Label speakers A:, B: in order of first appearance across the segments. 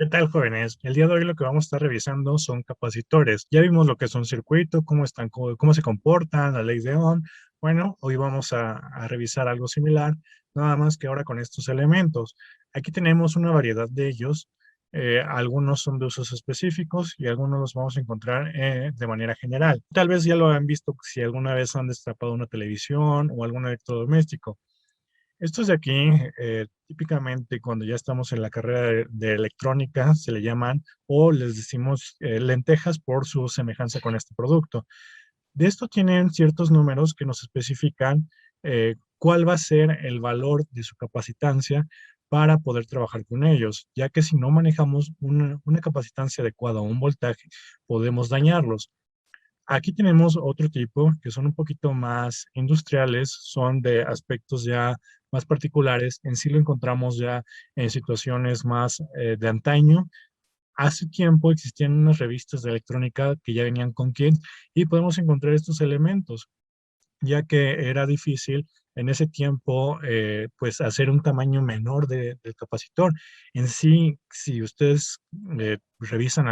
A: ¿Qué tal, jóvenes? El día de hoy lo que vamos a estar revisando son capacitores. Ya vimos lo que es un circuito, cómo se comportan, la ley de Ohm. Bueno, hoy vamos a revisar algo similar, nada más que ahora con estos elementos. Aquí tenemos una variedad de ellos. Algunos son de usos específicos y algunos los vamos a encontrar de manera general. Tal vez ya lo han visto si alguna vez han destapado una televisión o algún electrodoméstico. Estos de aquí, típicamente cuando ya estamos en la carrera de electrónica, se le llaman o les decimos lentejas por su semejanza con este producto. De esto tienen ciertos números que nos especifican cuál va a ser el valor de su capacitancia para poder trabajar con ellos, ya que si no manejamos una capacitancia adecuada o un voltaje, podemos dañarlos. Aquí tenemos otro tipo que son un poquito más industriales, son de aspectos ya más particulares. En sí lo encontramos ya en situaciones más de antaño. Hace tiempo existían unas revistas de electrónica que ya venían con kit y podemos encontrar estos elementos, ya que era difícil en ese tiempo, pues hacer un tamaño menor del capacitor. En sí, si ustedes revisan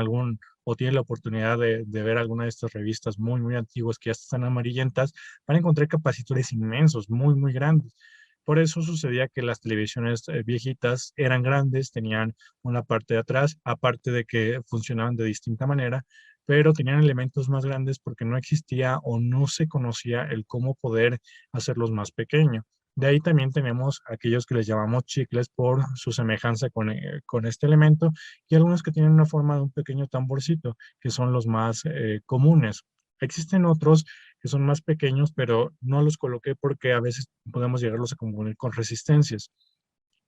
A: o tienen la oportunidad de ver alguna de estas revistas muy antiguas que ya están amarillentas, van a encontrar capacitores inmensos, muy grandes. Por eso sucedía que las televisiones viejitas eran grandes, tenían una parte de atrás, aparte de que funcionaban de distinta manera, pero tenían elementos más grandes porque no existía o no se conocía el cómo poder hacerlos más pequeños. De ahí también tenemos aquellos que les llamamos chicles por su semejanza con este elemento y algunos que tienen una forma de un pequeño tamborcito, que son los más comunes. Existen otros que son más pequeños, pero no los coloqué porque a veces podemos llegarlos a confundir con resistencias.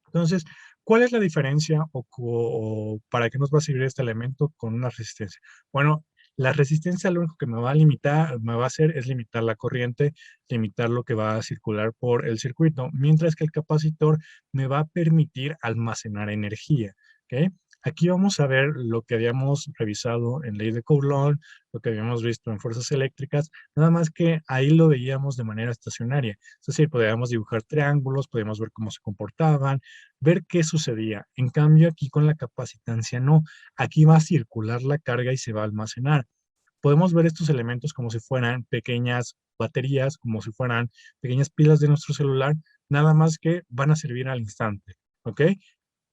A: Entonces, ¿cuál es la diferencia o para qué nos va a servir este elemento con una resistencia? Bueno, la resistencia lo único que me va a limitar, me va a hacer es limitar la corriente, limitar lo que va a circular por el circuito, mientras que el capacitor me va a permitir almacenar energía, ¿ok? Aquí vamos a ver lo que habíamos revisado en ley de Coulomb, lo que habíamos visto en fuerzas eléctricas, nada más que ahí lo veíamos de manera estacionaria. Es decir, podíamos dibujar triángulos, podíamos ver cómo se comportaban, ver qué sucedía. En cambio, aquí con la capacitancia no. Aquí va a circular la carga y se va a almacenar. Podemos ver estos elementos como si fueran pequeñas baterías, como si fueran pequeñas pilas de nuestro celular, nada más que van a servir al instante, ¿ok?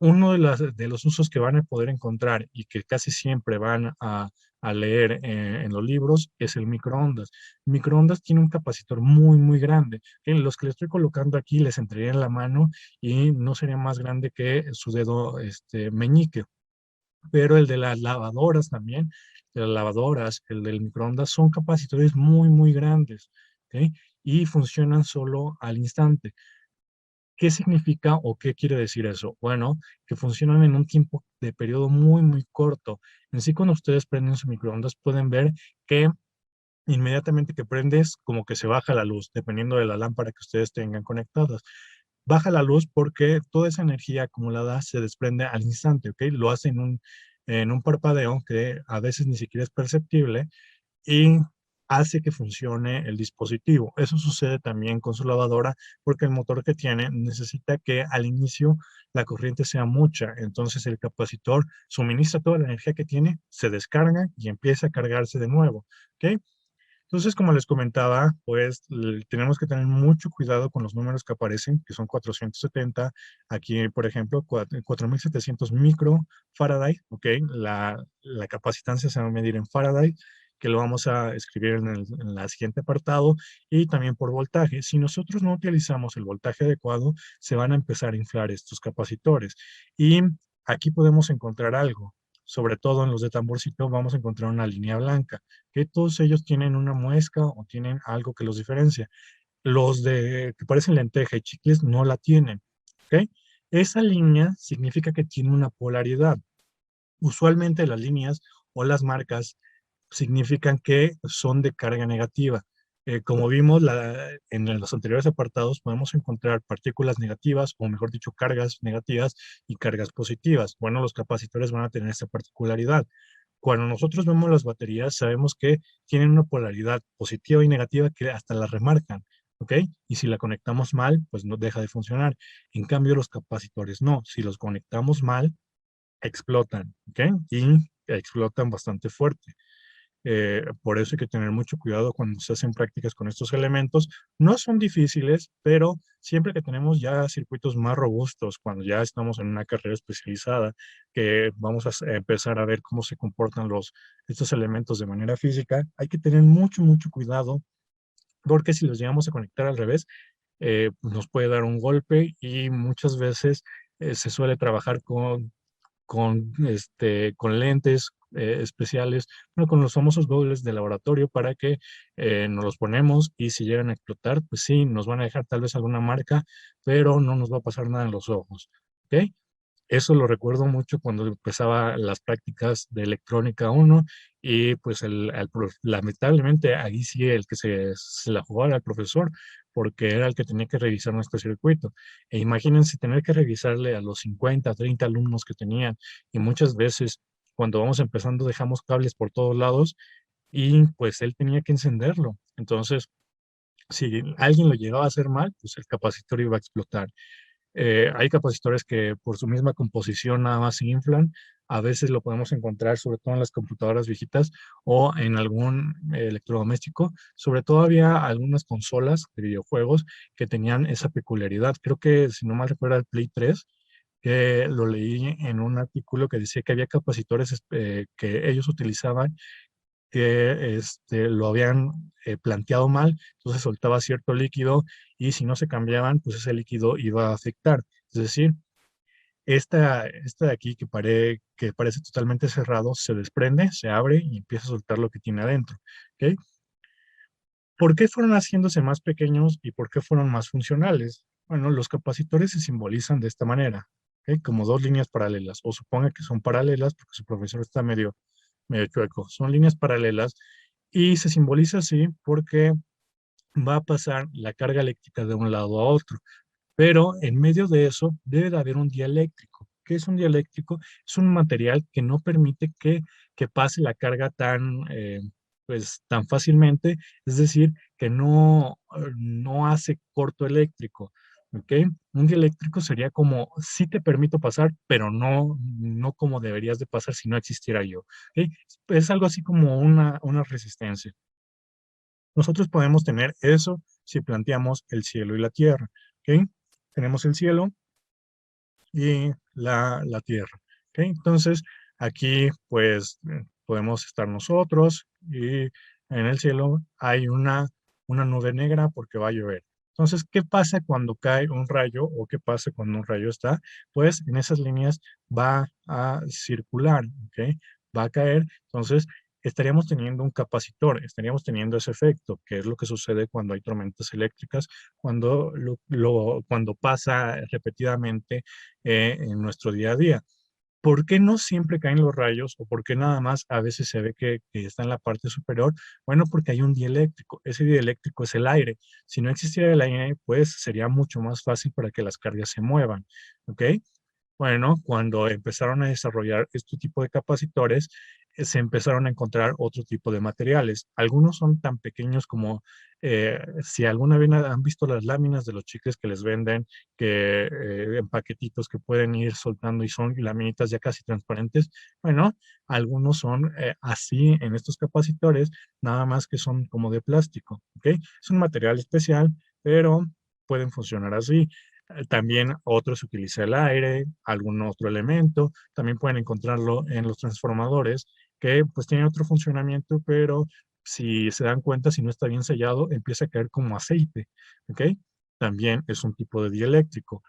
A: Uno de los usos que van a poder encontrar y que casi siempre van a leer en los libros es el microondas. El microondas tiene un capacitor muy grande. Los que le estoy colocando aquí les entraría en la mano y no sería más grande que su dedo meñique. Pero el de las lavadoras también, de las lavadoras, el del microondas, son capacitores muy grandes, ¿ok? Y funcionan solo al instante. ¿Qué significa o qué quiere decir eso? Bueno, que funcionan en un tiempo de periodo muy corto. En sí, cuando ustedes prenden su microondas, pueden ver que inmediatamente que prendes, como que se baja la luz, dependiendo de la lámpara que ustedes tengan conectadas. Baja la luz porque toda esa energía acumulada se desprende al instante, ¿ok? Lo hace en un parpadeo que a veces ni siquiera es perceptible y hace que funcione el dispositivo. Eso sucede también con su lavadora porque el motor que tiene necesita que al inicio la corriente sea mucha, entonces el capacitor suministra toda la energía que tiene, se descarga y empieza a cargarse de nuevo, ¿ok? Entonces, como les comentaba, pues tenemos que tener mucho cuidado con los números que aparecen, que son 470. Aquí, por ejemplo, 4700 microfaraday, ¿ok? La capacitancia se va a medir en Faraday, que lo vamos a escribir en la siguiente apartado, y también por voltaje. Si nosotros no utilizamos el voltaje adecuado, se van a empezar a inflar estos capacitores. Y aquí podemos encontrar algo. Sobre todo en los de tamborcito vamos a encontrar una línea blanca que todos ellos tienen una muesca o tienen algo que los diferencia. Los de que parecen lenteja y chicles no la tienen, ¿ok? Esa línea significa que tiene una polaridad. Usualmente las líneas o las marcas significan que son de carga negativa. Como vimos en los anteriores apartados, podemos encontrar partículas negativas, o mejor dicho, cargas negativas y cargas positivas. Bueno, los capacitores van a tener esta particularidad. Cuando nosotros vemos las baterías, sabemos que tienen una polaridad positiva y negativa que hasta la remarcan, ¿ok? Y si la conectamos mal, pues no deja de funcionar. En cambio, los capacitores no. Si los conectamos mal, explotan, ¿ok? Y explotan bastante fuerte. Por eso hay que tener mucho cuidado cuando se hacen prácticas con estos elementos. No son difíciles, pero siempre que tenemos ya circuitos más robustos, cuando ya estamos en una carrera especializada, que vamos a empezar a ver cómo se comportan estos elementos de manera física, hay que tener mucho, mucho cuidado, porque si los llegamos a conectar al revés, pues nos puede dar un golpe y muchas veces se suele trabajar con lentes especiales, bueno, con los famosos goggles de laboratorio para que nos los ponemos y si llegan a explotar, pues sí, nos van a dejar tal vez alguna marca, pero no nos va a pasar nada en los ojos, ¿ok? Eso lo recuerdo mucho cuando empezaba las prácticas de electrónica uno y pues lamentablemente ahí sí el que se la jugaba era el profesor porque era el que tenía que revisar nuestro circuito. E imagínense tener que revisarle a los 50, 30 alumnos que tenían y muchas veces cuando vamos empezando dejamos cables por todos lados y pues él tenía que encenderlo. Entonces, si alguien lo llegaba a hacer mal, pues el capacitor iba a explotar. Hay capacitores que por su misma composición nada más se inflan. A veces lo podemos encontrar sobre todo en las computadoras viejitas o en algún electrodoméstico. Sobre todo había algunas consolas de videojuegos que tenían esa peculiaridad. Creo que, si no mal recuerdo, el Play 3, que lo leí en un artículo que decía que había capacitores que ellos utilizaban que lo habían planteado mal, entonces soltaba cierto líquido y si no se cambiaban, pues ese líquido iba a afectar. Es decir, esta de aquí que parece totalmente cerrado, se desprende, se abre y empieza a soltar lo que tiene adentro. ¿Ok? ¿Por qué fueron haciéndose más pequeños y por qué fueron más funcionales? Bueno, los capacitores se simbolizan de esta manera, ¿ok? Como dos líneas paralelas, o suponga que son paralelas porque su profesor está medio chueco. Son líneas paralelas y se simboliza así porque va a pasar la carga eléctrica de un lado a otro. Pero en medio de eso debe de haber un dieléctrico. ¿Qué es un dieléctrico? Es un material que no permite que pase la carga pues, tan fácilmente, es decir, que no hace corto eléctrico. ¿Ok? Un dieléctrico sería como, sí te permito pasar, pero no como deberías de pasar si no existiera yo. ¿Ok? Es algo así como una resistencia. Nosotros podemos tener eso si planteamos el cielo y la tierra. ¿Ok? Tenemos el cielo y la tierra. ¿Ok? Entonces, aquí pues podemos estar nosotros y en el cielo hay una nube negra porque va a llover. Entonces, ¿qué pasa cuando cae un rayo o qué pasa cuando un rayo está? Pues en esas líneas va a circular, ¿ok? Va a caer. Entonces, estaríamos teniendo un capacitor, estaríamos teniendo ese efecto, que es lo que sucede cuando hay tormentas eléctricas, cuando pasa repetidamente en nuestro día a día. ¿Por qué no siempre caen los rayos o por qué nada más a veces se ve que está en la parte superior? Bueno, porque hay un dieléctrico. Ese dieléctrico es el aire. Si no existiera el aire, pues sería mucho más fácil para que las cargas se muevan. ¿Ok? Bueno, cuando empezaron a desarrollar este tipo de capacitores, se empezaron a encontrar otro tipo de materiales. Algunos son tan pequeños como, si alguna vez han visto las láminas de los chicles que les venden, que en paquetitos que pueden ir soltando y son laminitas ya casi transparentes. Bueno, algunos son así en estos capacitores, nada más que son como de plástico, ¿ok? Es un material especial, pero pueden funcionar así. También otros utiliza el aire, algún otro elemento. También pueden encontrarlo en los transformadores, que pues tienen otro funcionamiento, pero si se dan cuenta, si no está bien sellado, empieza a caer como aceite. ¿Ok? También es un tipo de dieléctrico.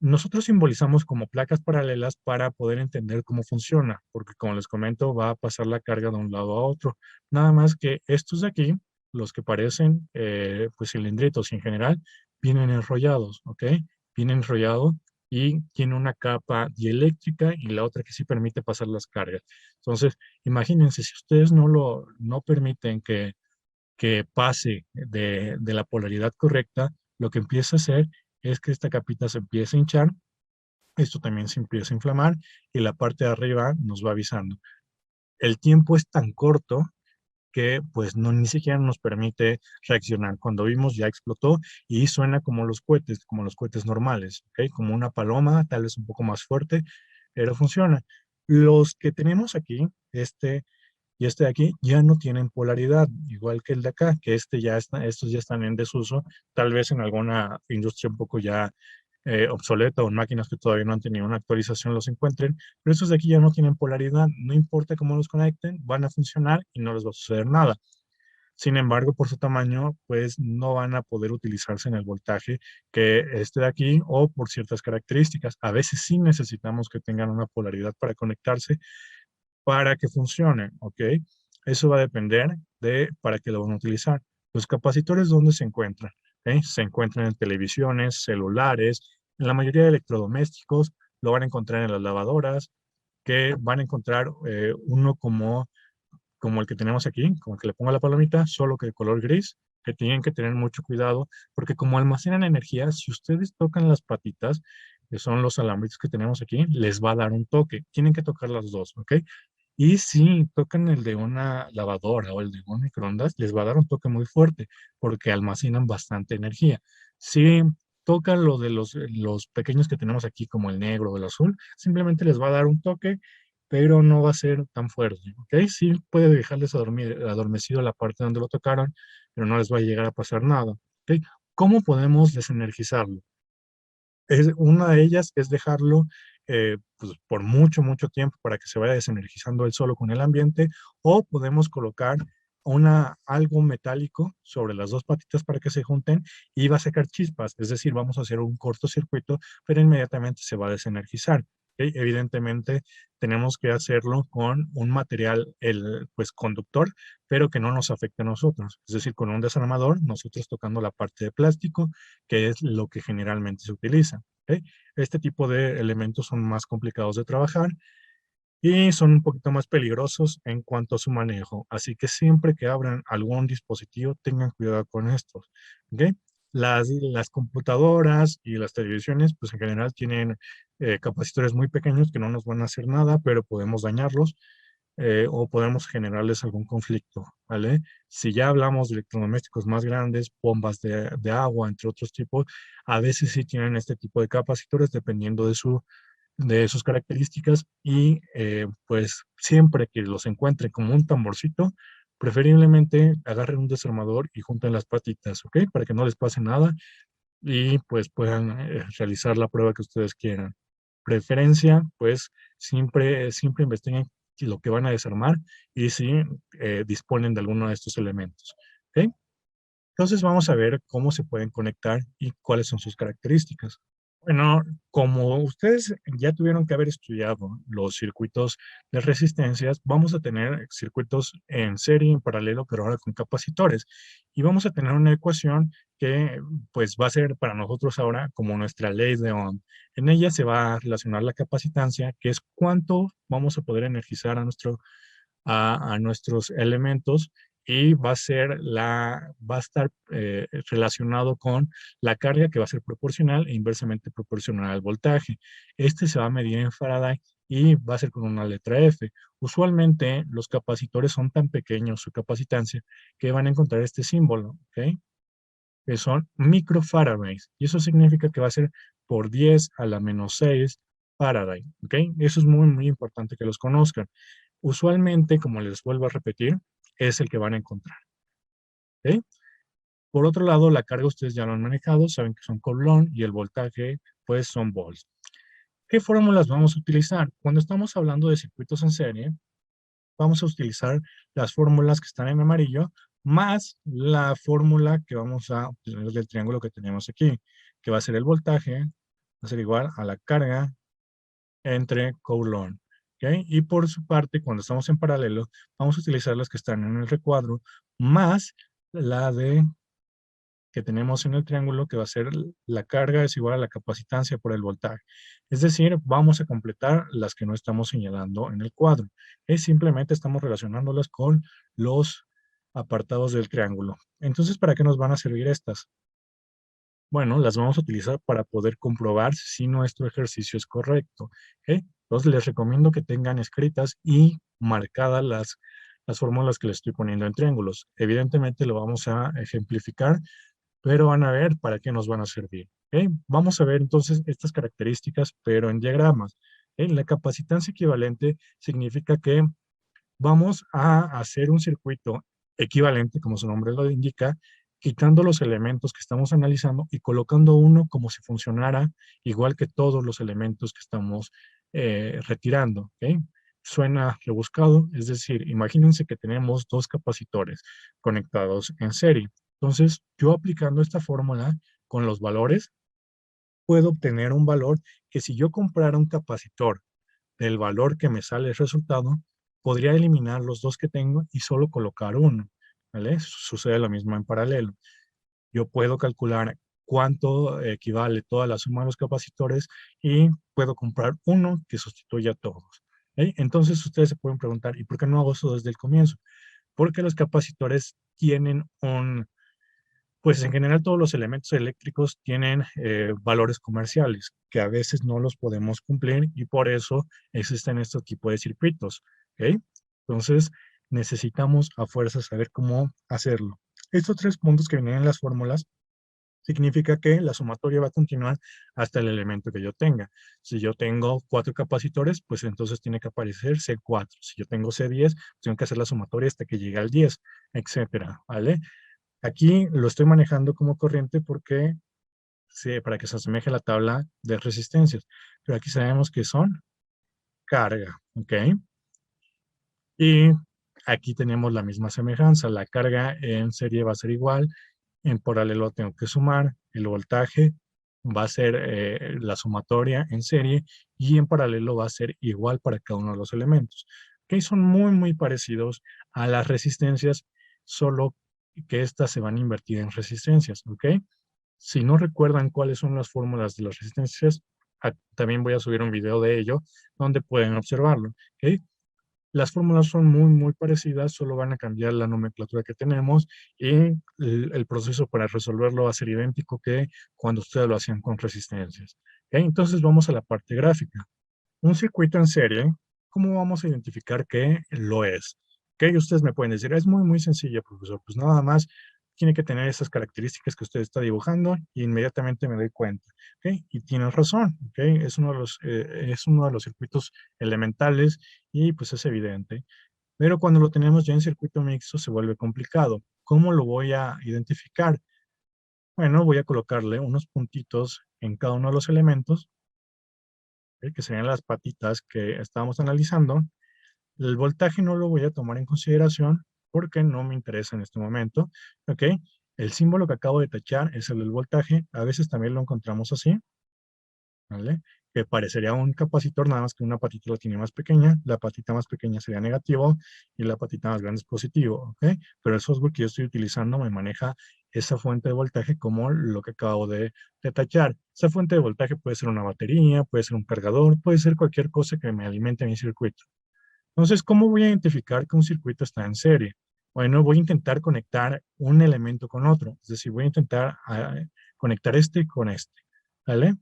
A: Nosotros simbolizamos como placas paralelas para poder entender cómo funciona, porque como les comento, va a pasar la carga de un lado a otro. Nada más que estos de aquí, los que parecen pues cilindritos y en general, vienen enrollados, ¿ok? Vienen enrollados y tiene una capa dieléctrica y la otra que sí permite pasar las cargas. Entonces, imagínense, si ustedes no permiten que pase de la polaridad correcta, lo que empieza a hacer es que esta capita se empieza a hinchar, esto también se empieza a inflamar y la parte de arriba nos va avisando. El tiempo es tan corto que pues no ni siquiera nos permite reaccionar. Cuando vimos ya explotó y suena como los cohetes normales, ¿ok? Como una paloma, tal vez un poco más fuerte, pero funciona. Los que tenemos aquí, y este de aquí, ya no tienen polaridad, igual que el de acá, que estos ya están en desuso, tal vez en alguna industria un poco ya obsoleta o en máquinas que todavía no han tenido una actualización los encuentren, pero estos de aquí ya no tienen polaridad, no importa cómo los conecten, van a funcionar y no les va a suceder nada. Sin embargo, por su tamaño, pues no van a poder utilizarse en el voltaje que este de aquí o por ciertas características. A veces sí necesitamos que tengan una polaridad para conectarse para que funcione, ¿ok? Eso va a depender de para qué lo van a utilizar. Los capacitores, ¿dónde se encuentran? ¿Ok? Se encuentran en televisiones, celulares, en la mayoría de electrodomésticos, lo van a encontrar en las lavadoras, que van a encontrar uno como el que tenemos aquí, como el que le pongo la palomita, solo que de color gris, que tienen que tener mucho cuidado, porque como almacenan energía, si ustedes tocan las patitas, que son los alambritos que tenemos aquí, les va a dar un toque. Tienen que tocar las dos, ¿ok? Y si tocan el de una lavadora o el de un microondas, les va a dar un toque muy fuerte, porque almacenan bastante energía. Si tocan lo de los pequeños que tenemos aquí, como el negro o el azul, simplemente les va a dar un toque pero no va a ser tan fuerte, ¿ok? Sí puede dejarles adormecido la parte donde lo tocaron, pero no les va a llegar a pasar nada, ¿ok? ¿Cómo podemos desenergizarlo? Una de ellas es dejarlo pues, por mucho, mucho tiempo para que se vaya desenergizando él solo con el ambiente, o podemos colocar algo metálico sobre las dos patitas para que se junten y va a sacar chispas, es decir, vamos a hacer un cortocircuito, pero inmediatamente se va a desenergizar. ¿Ok? Evidentemente tenemos que hacerlo con un material pues conductor, pero que no nos afecte a nosotros, es decir, con un desarmador, nosotros tocando la parte de plástico, que es lo que generalmente se utiliza. ¿Ok? Este tipo de elementos son más complicados de trabajar y son un poquito más peligrosos en cuanto a su manejo. Así que siempre que abran algún dispositivo, tengan cuidado con estos. ¿Ok? Las computadoras y las televisiones, pues en general tienen capacitores muy pequeños que no nos van a hacer nada, pero podemos dañarlos o podemos generarles algún conflicto, ¿vale? Si ya hablamos de electrodomésticos más grandes, bombas de agua, entre otros tipos, a veces sí tienen este tipo de capacitores dependiendo de sus características y pues siempre que los encuentren como un tamborcito, preferiblemente agarren un desarmador y junten las patitas, ¿ok? Para que no les pase nada y pues puedan realizar la prueba que ustedes quieran. Preferencia, pues siempre investiguen lo que van a desarmar y si disponen de alguno de estos elementos. ¿Ok? Entonces vamos a ver cómo se pueden conectar y cuáles son sus características. Bueno, como ustedes ya tuvieron que haber estudiado los circuitos de resistencias, vamos a tener circuitos en serie, en paralelo, pero ahora con capacitores. Y vamos a tener una ecuación que pues va a ser para nosotros ahora como nuestra ley de Ohm. En ella se va a relacionar la capacitancia, que es cuánto vamos a poder energizar a nuestros elementos y va a estar relacionado con la carga que va a ser proporcional e inversamente proporcional al voltaje. Este se va a medir en Faraday y va a ser con una letra F. Usualmente los capacitores son tan pequeños, su capacitancia, que van a encontrar este símbolo, ¿ok? Que son microfaradays. Y eso significa que va a ser por 10 a la menos 6 Faraday, ¿ok? Eso es muy, muy importante que los conozcan. Usualmente, como les vuelvo a repetir, es el que van a encontrar. ¿Ok? Por otro lado, la carga ustedes ya lo han manejado, saben que son Coulomb y el voltaje, pues son volts. ¿Qué fórmulas vamos a utilizar? Cuando estamos hablando de circuitos en serie, vamos a utilizar las fórmulas que están en amarillo, más la fórmula que vamos a obtener del triángulo que tenemos aquí, que va a ser el voltaje, va a ser igual a la carga entre Coulomb. ¿Ok? Y por su parte, cuando estamos en paralelo, vamos a utilizar las que están en el recuadro, más la de que tenemos en el triángulo, que va a ser la carga es igual a la capacitancia por el voltaje. Es decir, vamos a completar las que no estamos señalando en el cuadro. Es simplemente estamos relacionándolas con los apartados del triángulo. Entonces, ¿para qué nos van a servir estas? Bueno, las vamos a utilizar para poder comprobar si nuestro ejercicio es correcto. ¿Ok? Entonces, les recomiendo que tengan escritas y marcadas las fórmulas que les estoy poniendo en triángulos. Evidentemente lo vamos a ejemplificar, pero van a ver para qué nos van a servir. ¿Ok? Vamos a ver entonces estas características, pero en diagramas. La capacitancia equivalente significa que vamos a hacer un circuito equivalente, como su nombre lo indica, quitando los elementos que estamos analizando y colocando uno como si funcionara igual que todos los elementos que estamos retirando. ¿Ok? Suena rebuscado, es decir, imagínense que tenemos dos capacitores conectados en serie. Entonces, yo aplicando esta fórmula con los valores, puedo obtener un valor que si yo comprara un capacitor del valor que me sale el resultado, podría eliminar los dos que tengo y solo colocar uno, ¿vale? Sucede lo mismo en paralelo. Yo puedo calcular cuánto equivale toda la suma de los capacitores y puedo comprar uno que sustituya a todos. ¿Ok? Entonces ustedes se pueden preguntar, ¿y por qué no hago eso desde el comienzo? Porque los capacitores tienen pues en general todos los elementos eléctricos tienen valores comerciales que a veces no los podemos cumplir y por eso existen este tipo de circuitos. ¿Ok? Entonces necesitamos a fuerza saber cómo hacerlo. Estos tres puntos que vienen en las fórmulas significa que la sumatoria va a continuar hasta el elemento que yo tenga. Si yo tengo 4 capacitores, pues entonces tiene que aparecer C4. Si yo tengo C10, tengo que hacer la sumatoria hasta que llegue al 10, etcétera, ¿vale? Aquí lo estoy manejando como corriente porque sí, para que se asemeje a la tabla de resistencias. Pero aquí sabemos que son carga, ¿ok? Y aquí tenemos la misma semejanza. La carga en serie va a ser igual, en paralelo tengo que sumar, el voltaje va a ser la sumatoria en serie y en paralelo va a ser igual para cada uno de los elementos. ¿Ok? Son muy, muy parecidos a las resistencias, solo que estas se van a invertir en resistencias, ¿ok? Si no recuerdan cuáles son las fórmulas de las resistencias, también voy a subir un video de ello donde pueden observarlo, ¿ok? Las fórmulas son muy, muy parecidas, solo van a cambiar la nomenclatura que tenemos y el proceso para resolverlo va a ser idéntico que cuando ustedes lo hacían con resistencias. ¿Ok? Entonces vamos a la parte gráfica. Un circuito en serie, ¿cómo vamos a identificar que lo es? ¿Ok? Ustedes me pueden decir, es muy, muy sencillo, profesor. Pues nada más tiene que tener esas características que usted está dibujando y inmediatamente me doy cuenta. ¿Ok? Y tienes razón. ¿Ok? Es uno de los circuitos elementales y pues es evidente. Pero cuando lo tenemos ya en circuito mixto se vuelve complicado. ¿Cómo lo voy a identificar? Bueno, voy a colocarle unos puntitos en cada uno de los elementos, ¿ok? Que serían las patitas que estábamos analizando. El voltaje no lo voy a tomar en consideración porque no me interesa en este momento, ¿ok? El símbolo que acabo de tachar es el del voltaje. A veces también lo encontramos así, ¿vale? Que parecería un capacitor, nada más que una patita lo tiene más pequeña, la patita más pequeña sería negativo y la patita más grande es positivo, ¿ok? Pero el software que yo estoy utilizando me maneja esa fuente de voltaje como lo que acabo de tachar. Esa fuente de voltaje puede ser una batería, puede ser un cargador, puede ser cualquier cosa que me alimente mi circuito. Entonces, ¿cómo voy a identificar que un circuito está en serie? Bueno, voy a intentar conectar un elemento con otro, es decir, voy a intentar conectar este con este, ¿vale?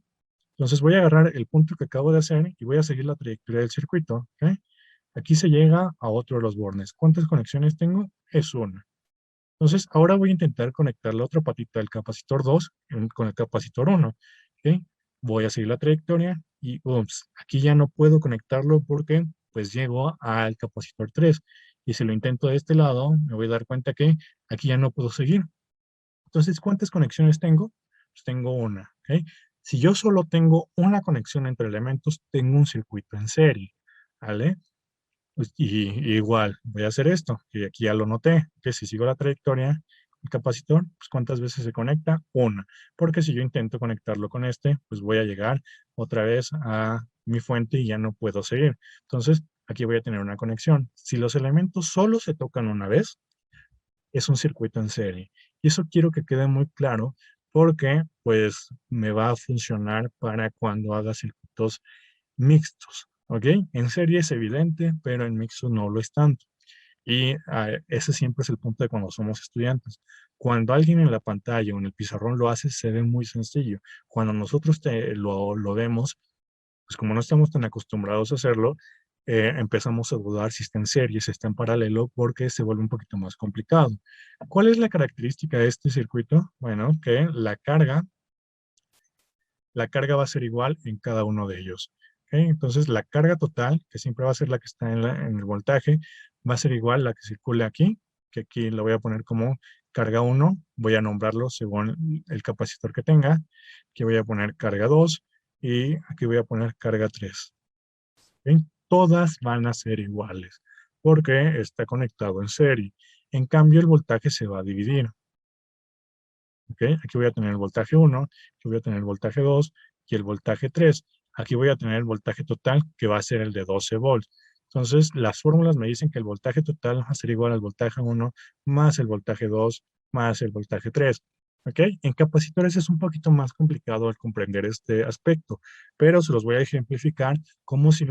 A: Entonces voy a agarrar el punto que acabo de hacer y voy a seguir la trayectoria del circuito. ¿Ok? Aquí se llega a otro de los bornes. ¿Cuántas conexiones tengo? Es una. Entonces ahora voy a intentar conectar la otra patita del capacitor 2 con el capacitor 1. ¿Ok? Voy a seguir la trayectoria y ups, aquí ya no puedo conectarlo porque pues llego al capacitor 3. Y si lo intento de este lado, me voy a dar cuenta que aquí ya no puedo seguir. Entonces, ¿cuántas conexiones tengo? Pues tengo una, ¿ok? Si yo solo tengo una conexión entre elementos, tengo un circuito en serie, ¿vale? Pues, y igual, voy a hacer esto, que aquí ya lo noté, que si sigo la trayectoria, el capacitor, pues ¿cuántas veces se conecta? Una. Porque si yo intento conectarlo con este, pues voy a llegar otra vez a mi fuente y ya no puedo seguir. Entonces, aquí voy a tener una conexión. Si los elementos solo se tocan una vez, es un circuito en serie. Y eso quiero que quede muy claro porque pues me va a funcionar para cuando haga circuitos mixtos, ¿ok? En serie es evidente, pero en mixto no lo es tanto. Y ese siempre es el punto de cuando somos estudiantes. Cuando alguien en la pantalla o en el pizarrón lo hace, se ve muy sencillo. Cuando nosotros lo vemos, pues como no estamos tan acostumbrados a hacerlo, empezamos a dudar si está en serie, si está en paralelo, porque se vuelve un poquito más complicado. ¿Cuál es la característica de este circuito? Bueno, que la carga va a ser igual en cada uno de ellos. Entonces, la carga total, que siempre va a ser la que está en el voltaje, va a ser igual a la que circule aquí, que aquí la voy a poner como carga 1, voy a nombrarlo según el capacitor que tenga, aquí voy a poner carga 2 y aquí voy a poner carga 3. ¿Ok? Todas van a ser iguales porque está conectado en serie. En cambio, el voltaje se va a dividir. ¿Ok? Aquí voy a tener el voltaje 1, aquí voy a tener el voltaje 2 y el voltaje 3. Aquí voy a tener el voltaje total, que va a ser el de 12 volts. Entonces, las fórmulas me dicen que el voltaje total va a ser igual al voltaje 1 más el voltaje 2 más el voltaje 3. ¿Ok? En capacitores es un poquito más complicado el comprender este aspecto, pero se los voy a ejemplificar como si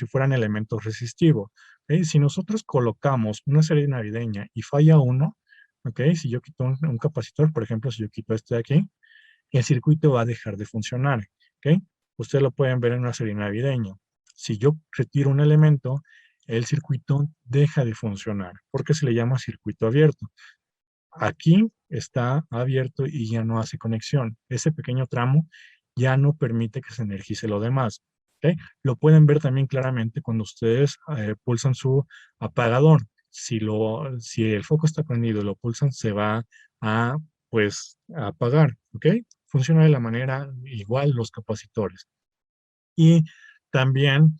A: fueran elementos resistivos. ¿Ok? Si nosotros colocamos una serie navideña y falla uno, ¿ok? Si yo quito un capacitor, por ejemplo, si yo quito este de aquí, el circuito va a dejar de funcionar, ¿ok? Ustedes lo pueden ver en una serie navideña. Si yo retiro un elemento, el circuito deja de funcionar, porque se le llama circuito abierto. Aquí está abierto y ya no hace conexión. Ese pequeño tramo ya no permite que se energice lo demás. ¿Ok? Lo pueden ver también claramente cuando ustedes pulsan su apagador. Si el foco está prendido y lo pulsan, se va a, pues, a apagar. ¿Ok? Funciona de la manera igual los capacitores. Y también,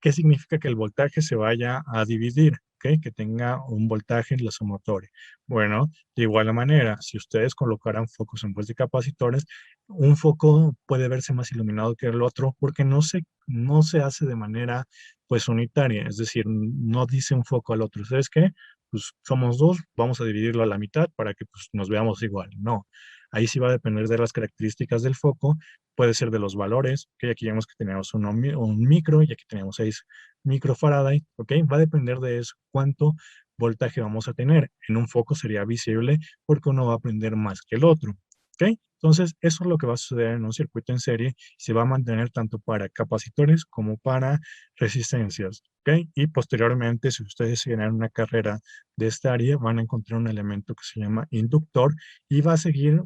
A: ¿qué significa que el voltaje se vaya a dividir? ¿Ok? Que tenga un voltaje en la sumatoria. Bueno, de igual manera, si ustedes colocaran focos en vez de capacitores, un foco puede verse más iluminado que el otro porque no se hace de manera pues unitaria, es decir, no dice un foco al otro. ¿Sabes qué? Pues somos dos, vamos a dividirlo a la mitad para que pues, nos veamos igual. No, ahí sí va a depender de las características del foco, puede ser de los valores, que aquí vemos que tenemos un micro y aquí tenemos 6 microfaraday, ¿ok? Va a depender de eso, cuánto voltaje vamos a tener. En un foco sería visible porque uno va a prender más que el otro, ¿ok? Entonces, eso es lo que va a suceder en un circuito en serie y se va a mantener tanto para capacitores como para resistencias, ¿ok? Y posteriormente, si ustedes siguen en una carrera de esta área, van a encontrar un elemento que se llama inductor y va a seguir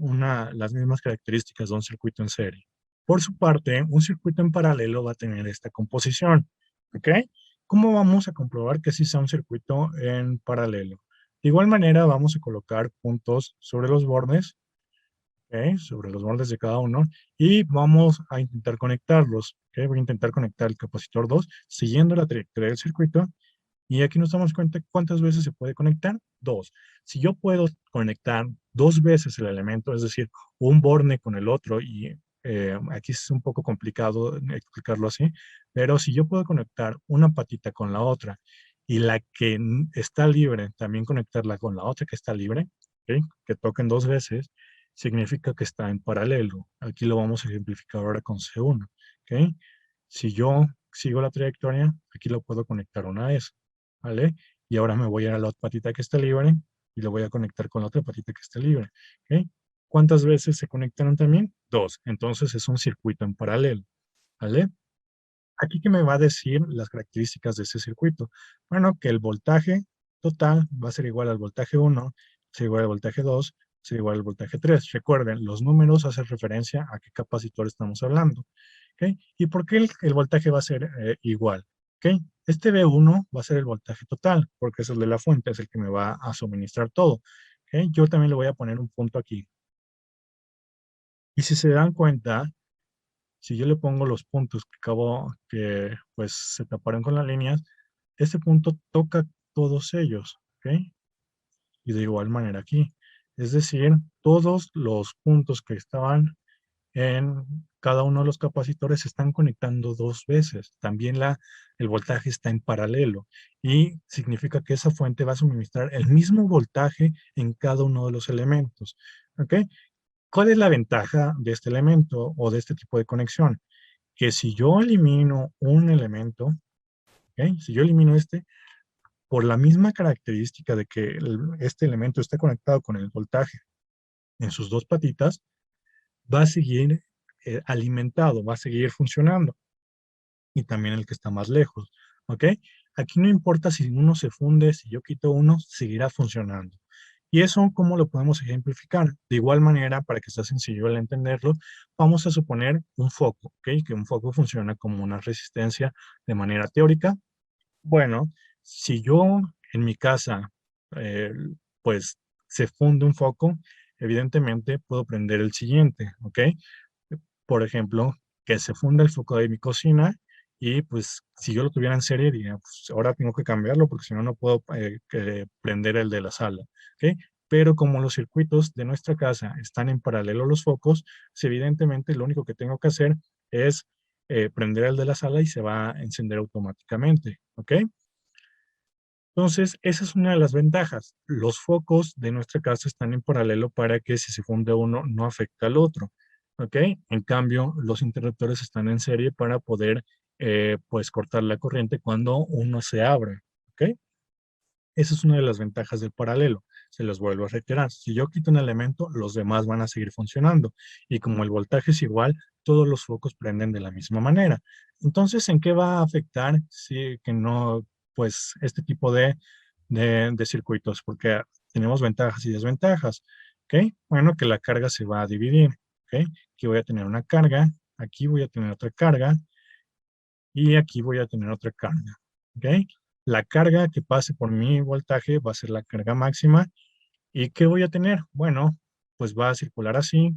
A: las mismas características de un circuito en serie. Por su parte, un circuito en paralelo va a tener esta composición, ¿ok? ¿Cómo vamos a comprobar que sí sea un circuito en paralelo? De igual manera, vamos a colocar puntos sobre los bordes, ¿ok? Sobre los bordes de cada uno, y vamos a intentar conectarlos, ¿ok? Voy a intentar conectar el capacitor 2 siguiendo la trayectoria del circuito, y aquí nos damos cuenta cuántas veces se puede conectar. Dos. Si yo puedo conectar dos veces el elemento, es decir, un borne con el otro, y aquí es un poco complicado explicarlo así, pero si yo puedo conectar una patita con la otra y la que está libre, también conectarla con la otra que está libre, ¿ok? Que toquen dos veces, significa que está en paralelo. Aquí lo vamos a ejemplificar ahora con C1. ¿Ok? Si yo sigo la trayectoria, aquí lo puedo conectar una vez. ¿Vale? Y ahora me voy a la otra patita que está libre y lo voy a conectar con la otra patita que está libre. ¿Ok? ¿Cuántas veces se conectaron también? Dos. Entonces es un circuito en paralelo. ¿Vale? Aquí que me va a decir las características de ese circuito. Bueno, que el voltaje total va a ser igual al voltaje 1, ser igual al voltaje 2, ser igual al voltaje 3. Recuerden, los números hacen referencia a qué capacitor estamos hablando. ¿Ok? ¿Y por qué el voltaje va a ser igual? ¿Ok? Este V1 va a ser el voltaje total, porque es el de la fuente, es el que me va a suministrar todo. ¿Ok? Yo también le voy a poner un punto aquí. Y si se dan cuenta, si yo le pongo los puntos que pues se taparon con las líneas, este punto toca todos ellos, ¿ok? Y de igual manera aquí. Es decir, todos los puntos que estaban en cada uno de los capacitores se están conectando dos veces. También el voltaje está en paralelo y significa que esa fuente va a suministrar el mismo voltaje en cada uno de los elementos, ¿ok? ¿Cuál es la ventaja de este elemento o de este tipo de conexión? Que si yo elimino un elemento, ¿ok? Si yo elimino este, por la misma característica de que este elemento está conectado con el voltaje en sus dos patitas, va a seguir alimentado, va a seguir funcionando. Y también el que está más lejos, ¿ok? Aquí no importa si uno se funde, si yo quito uno, seguirá funcionando. ¿Y eso cómo lo podemos ejemplificar? De igual manera, para que sea sencillo el entenderlo, vamos a suponer un foco, ¿ok? Que un foco funciona como una resistencia de manera teórica. Bueno, si yo en mi casa, eh, pues se funde un foco, evidentemente puedo prender el siguiente, ¿ok? Por ejemplo, que se funda el foco de mi cocina y pues si yo lo tuviera en serie diría, pues ahora tengo que cambiarlo porque si no, no puedo prender el de la sala, ¿ok? Pero como los circuitos de nuestra casa están en paralelo a los focos, pues, evidentemente lo único que tengo que hacer es prender el de la sala y se va a encender automáticamente, ¿ok? Entonces, esa es una de las ventajas. Los focos de nuestra casa están en paralelo para que si se funde uno no afecte al otro. ¿Ok? En cambio, los interruptores están en serie para poder, pues, cortar la corriente cuando uno se abre. ¿Ok? Esa es una de las ventajas del paralelo. Se los vuelvo a reiterar. Si yo quito un elemento, los demás van a seguir funcionando. Y como el voltaje es igual, todos los focos prenden de la misma manera. Entonces, ¿en qué va a afectar si que no, pues, este tipo de circuitos? Porque tenemos ventajas y desventajas. ¿Ok? Bueno, que la carga se va a dividir. ¿Ok? Aquí voy a tener una carga, aquí voy a tener otra carga, y aquí voy a tener otra carga, ¿ok? La carga que pase por mi voltaje va a ser la carga máxima. ¿Y qué voy a tener? Bueno, pues va a circular así,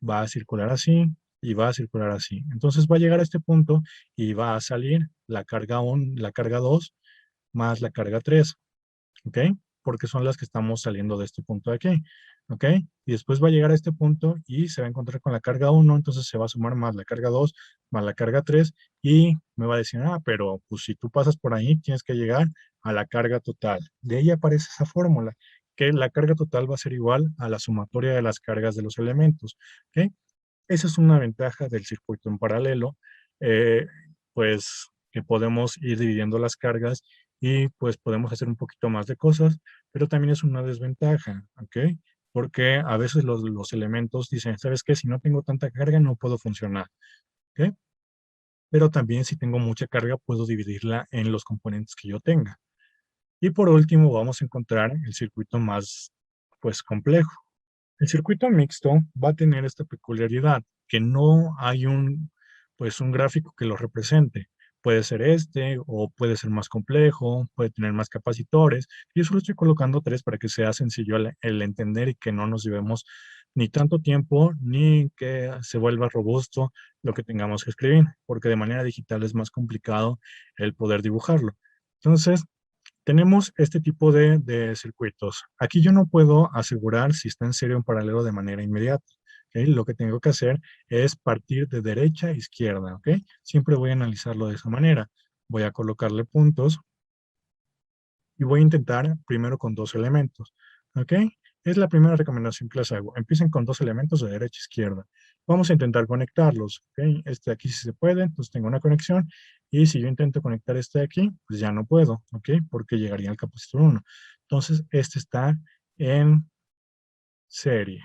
A: va a circular así y va a circular así. Entonces va a llegar a este punto y va a salir la carga 1, la carga 2 más la carga 3. ¿Ok? Porque son las que estamos saliendo de este punto de aquí, ¿ok? Y después va a llegar a este punto y se va a encontrar con la carga 1, entonces se va a sumar más la carga 2, más la carga 3, y me va a decir, ah, pero pues si tú pasas por ahí, tienes que llegar a la carga total. De ahí aparece esa fórmula, que la carga total va a ser igual a la sumatoria de las cargas de los elementos, ¿ok? Esa es una ventaja del circuito en paralelo, eh, pues que podemos ir dividiendo las cargas y pues podemos hacer un poquito más de cosas, pero también es una desventaja, ¿ok? Porque a veces los elementos dicen, ¿sabes qué? Si no tengo tanta carga no puedo funcionar, ¿ok? Pero también si tengo mucha carga puedo dividirla en los componentes que yo tenga. Y por último vamos a encontrar el circuito más, pues, complejo. El circuito mixto va a tener esta peculiaridad, que no hay pues un gráfico que lo represente. Puede ser este o puede ser más complejo, puede tener más capacitores. Yo solo estoy colocando tres para que sea sencillo el entender y que no nos llevemos ni tanto tiempo ni que se vuelva robusto lo que tengamos que escribir, porque de manera digital es más complicado el poder dibujarlo. Entonces, tenemos este tipo de circuitos. Aquí yo no puedo asegurar si está en serie o en paralelo de manera inmediata. ¿Ok? Lo que tengo que hacer es partir de derecha a izquierda. ¿Ok? Siempre voy a analizarlo de esa manera. Voy a colocarle puntos y voy a intentar primero con dos elementos. ¿Ok? Es la primera recomendación que les hago. Empiecen con dos elementos de derecha a izquierda. Vamos a intentar conectarlos. ¿Ok? Este de aquí sí se puede, entonces tengo una conexión. Y si yo intento conectar este de aquí, pues ya no puedo. ¿Ok? Porque llegaría al capacitor 1. Entonces, este está en serie.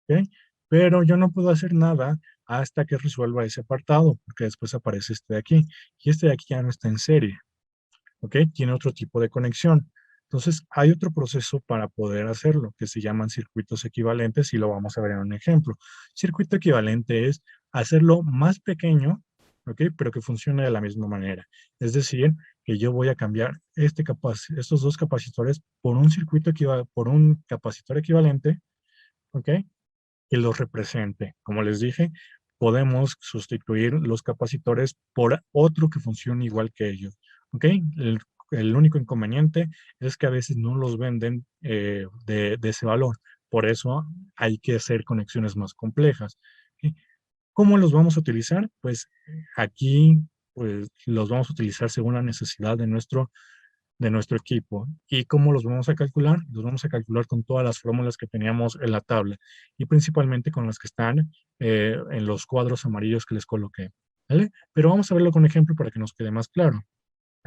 A: ¿Ok? Pero yo no puedo hacer nada hasta que resuelva ese apartado, porque después aparece este de aquí. Y este de aquí ya no está en serie. ¿Ok? Tiene otro tipo de conexión. Entonces, hay otro proceso para poder hacerlo, que se llaman circuitos equivalentes y lo vamos a ver en un ejemplo. Circuito equivalente es hacerlo más pequeño, ¿ok? Pero que funcione de la misma manera. Es decir, que yo voy a cambiar estos dos capacitores por un por un capacitor equivalente, ¿ok? Que los represente. Como les dije, podemos sustituir los capacitores por otro que funcione igual que ellos. ¿Ok? El único inconveniente es que a veces no los venden de ese valor. Por eso hay que hacer conexiones más complejas. ¿Ok? ¿Cómo los vamos a utilizar? Pues aquí pues, los vamos a utilizar según la necesidad de nuestro equipo. ¿Y cómo los vamos a calcular? Los vamos a calcular con todas las fórmulas que teníamos en la tabla y principalmente con las que están en los cuadros amarillos que les coloqué. ¿Vale? Pero vamos a verlo con ejemplo para que nos quede más claro.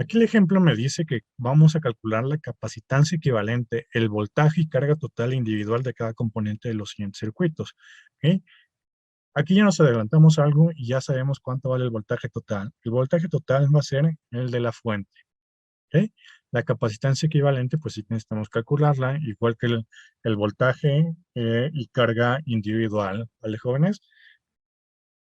A: Aquí el ejemplo me dice que vamos a calcular la capacitancia equivalente, el voltaje y carga total individual de cada componente de los siguientes circuitos. ¿Ok? Aquí ya nos adelantamos algo y ya sabemos cuánto vale el voltaje total. El voltaje total va a ser el de la fuente. ¿ok? La capacitancia equivalente, pues sí necesitamos calcularla, igual que el voltaje y carga individual, ¿vale, jóvenes?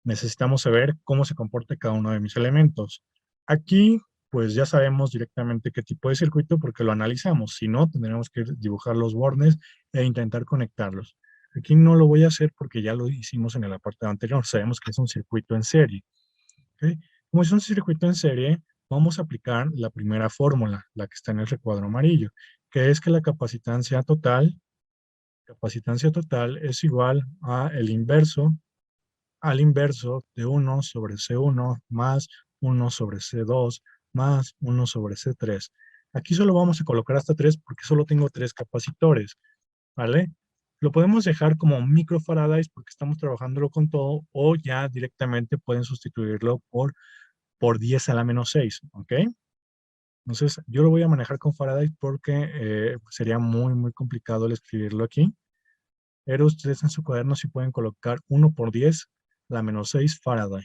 A: Necesitamos saber cómo se comporta cada uno de mis elementos. Aquí, pues ya sabemos directamente qué tipo de circuito porque lo analizamos. Si no, tendremos que dibujar los bornes e intentar conectarlos. Aquí no lo voy a hacer porque ya lo hicimos en el apartado anterior. Sabemos que es un circuito en serie. ¿Ok? Como es un circuito en serie, vamos a aplicar la primera fórmula, la que está en el recuadro amarillo, que es que la capacitancia total es igual a el inverso al inverso de 1 sobre C1 más 1 sobre C2 más 1 sobre C3. Aquí solo vamos a colocar hasta 3 porque solo tengo 3 capacitores, ¿vale? Lo podemos dejar como microfarads porque estamos trabajándolo con todo o ya directamente pueden sustituirlo por 10 a la menos 6, ¿ok? Entonces, yo lo voy a manejar con Faraday porque sería muy complicado el escribirlo aquí. Pero ustedes en su cuaderno sí pueden colocar 1 por 10 la menos 6 Faraday.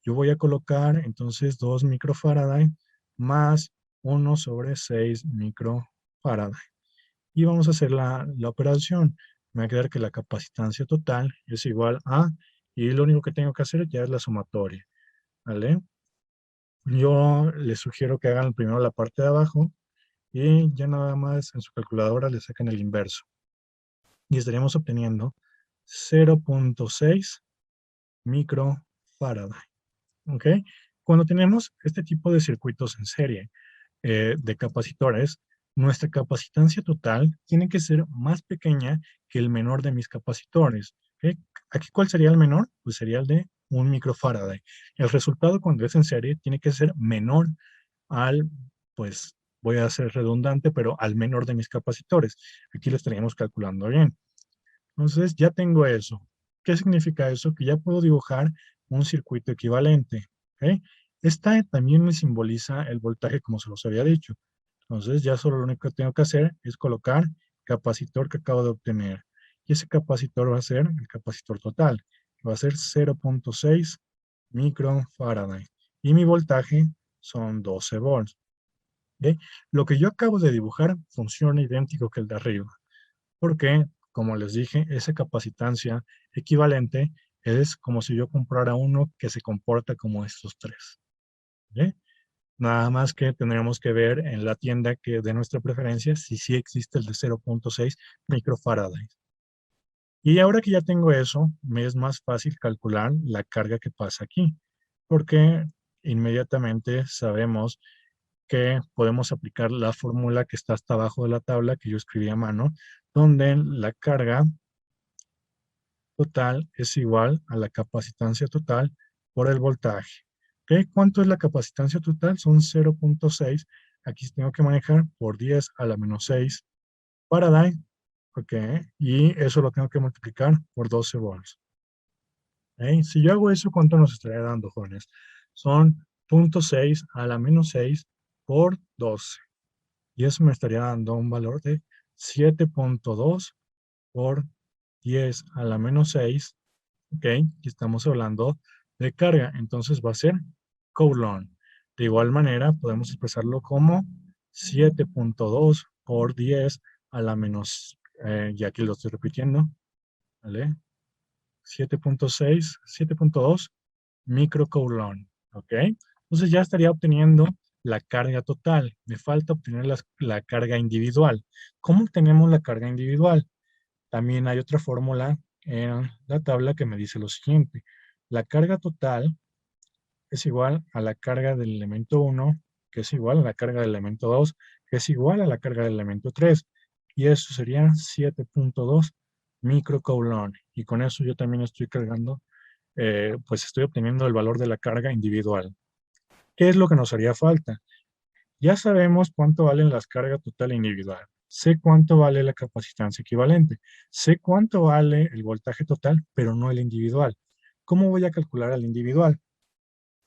A: Yo voy a colocar entonces 2 microfaraday más 1 sobre 6 microfaraday. Y vamos a hacer la operación. Me va a quedar que la capacitancia total es igual a, y lo único que tengo que hacer ya es la sumatoria, ¿vale? Yo les sugiero que hagan primero la parte de abajo y ya nada más en su calculadora le saquen el inverso. Y estaríamos obteniendo 0.6 microfaraday. ¿Ok? Cuando tenemos este tipo de circuitos en serie de capacitores, nuestra capacitancia total tiene que ser más pequeña que el menor de mis capacitores. ¿Ok? Aquí, ¿cuál sería el menor? Pues sería el de 1 microfaraday. El resultado cuando es en serie tiene que ser menor al, pues voy a ser redundante, pero al menor de mis capacitores. Aquí lo estaríamos calculando bien. Entonces ya tengo eso. ¿Qué significa eso? Que ya puedo dibujar un circuito equivalente. ¿Ok? Esta también me simboliza el voltaje como se los había dicho. Entonces ya solo lo único que tengo que hacer es colocar capacitor que acabo de obtener. Y ese capacitor va a ser el capacitor total, que va a ser 0.6 microfaraday. Y mi voltaje son 12 volts. ¿Ok? Lo que yo acabo de dibujar funciona idéntico que el de arriba. Porque, como les dije, esa capacitancia equivalente es como si yo comprara uno que se comporta como estos tres. ¿Vale? Nada más que tendríamos que ver en la tienda que de nuestra preferencia si sí existe el de 0.6 microfaraday. Y ahora que ya tengo eso, me es más fácil calcular la carga que pasa aquí, porque inmediatamente sabemos que podemos aplicar la fórmula que está hasta abajo de la tabla que yo escribí a mano, donde la carga total es igual a la capacitancia total por el voltaje. ¿Ok? ¿Cuánto es la capacitancia total? Son 0.6. Aquí tengo que manejar por 10 a la menos 6 Faraday. ¿Ok? Y eso lo tengo que multiplicar por 12 volts. ¿Ok? Si yo hago eso, ¿cuánto nos estaría dando, jóvenes? Son 0.6 a la menos 6 por 12. Y eso me estaría dando un valor de 7.2 por 10 a la menos 6. ¿Ok? Y estamos hablando de carga, entonces va a ser Coulomb. De igual manera, podemos expresarlo como 7.2 por 10 a la menos, ya aquí lo estoy repitiendo, ¿vale? 7.6, 7.2 microcoulomb, ¿ok? Entonces ya estaría obteniendo la carga total. Me falta obtener la carga individual. ¿Cómo obtenemos la carga individual? También hay otra fórmula en la tabla que me dice lo siguiente. La carga total es igual a la carga del elemento 1, que es igual a la carga del elemento 2, que es igual a la carga del elemento 3. Y eso sería 7.2 microcoulomb. Y con eso yo también estoy cargando, pues estoy obteniendo el valor de la carga individual. ¿Qué es lo que nos haría falta? Ya sabemos cuánto valen las cargas total e individual. Sé cuánto vale la capacitancia equivalente. Sé cuánto vale el voltaje total, pero no el individual. ¿Cómo voy a calcular el individual?